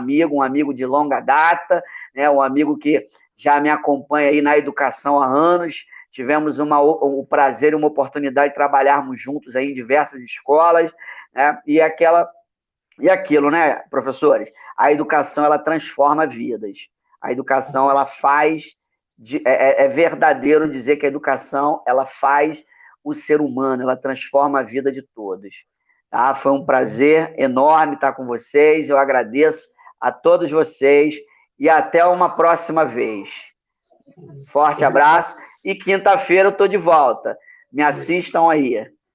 amigo de longa data, né, um amigo que já me acompanha aí na educação há anos. Tivemos o prazer e uma oportunidade de trabalharmos juntos aí em diversas escolas, né, e aquilo, né, professores? A educação, ela transforma vidas. A educação, ela faz... É verdadeiro dizer que a educação, ela faz o ser humano, ela transforma a vida de todos. Tá? Foi um prazer enorme estar com vocês, eu agradeço a todos vocês e até uma próxima vez. Forte abraço e quinta-feira eu estou de volta. Me assistam aí.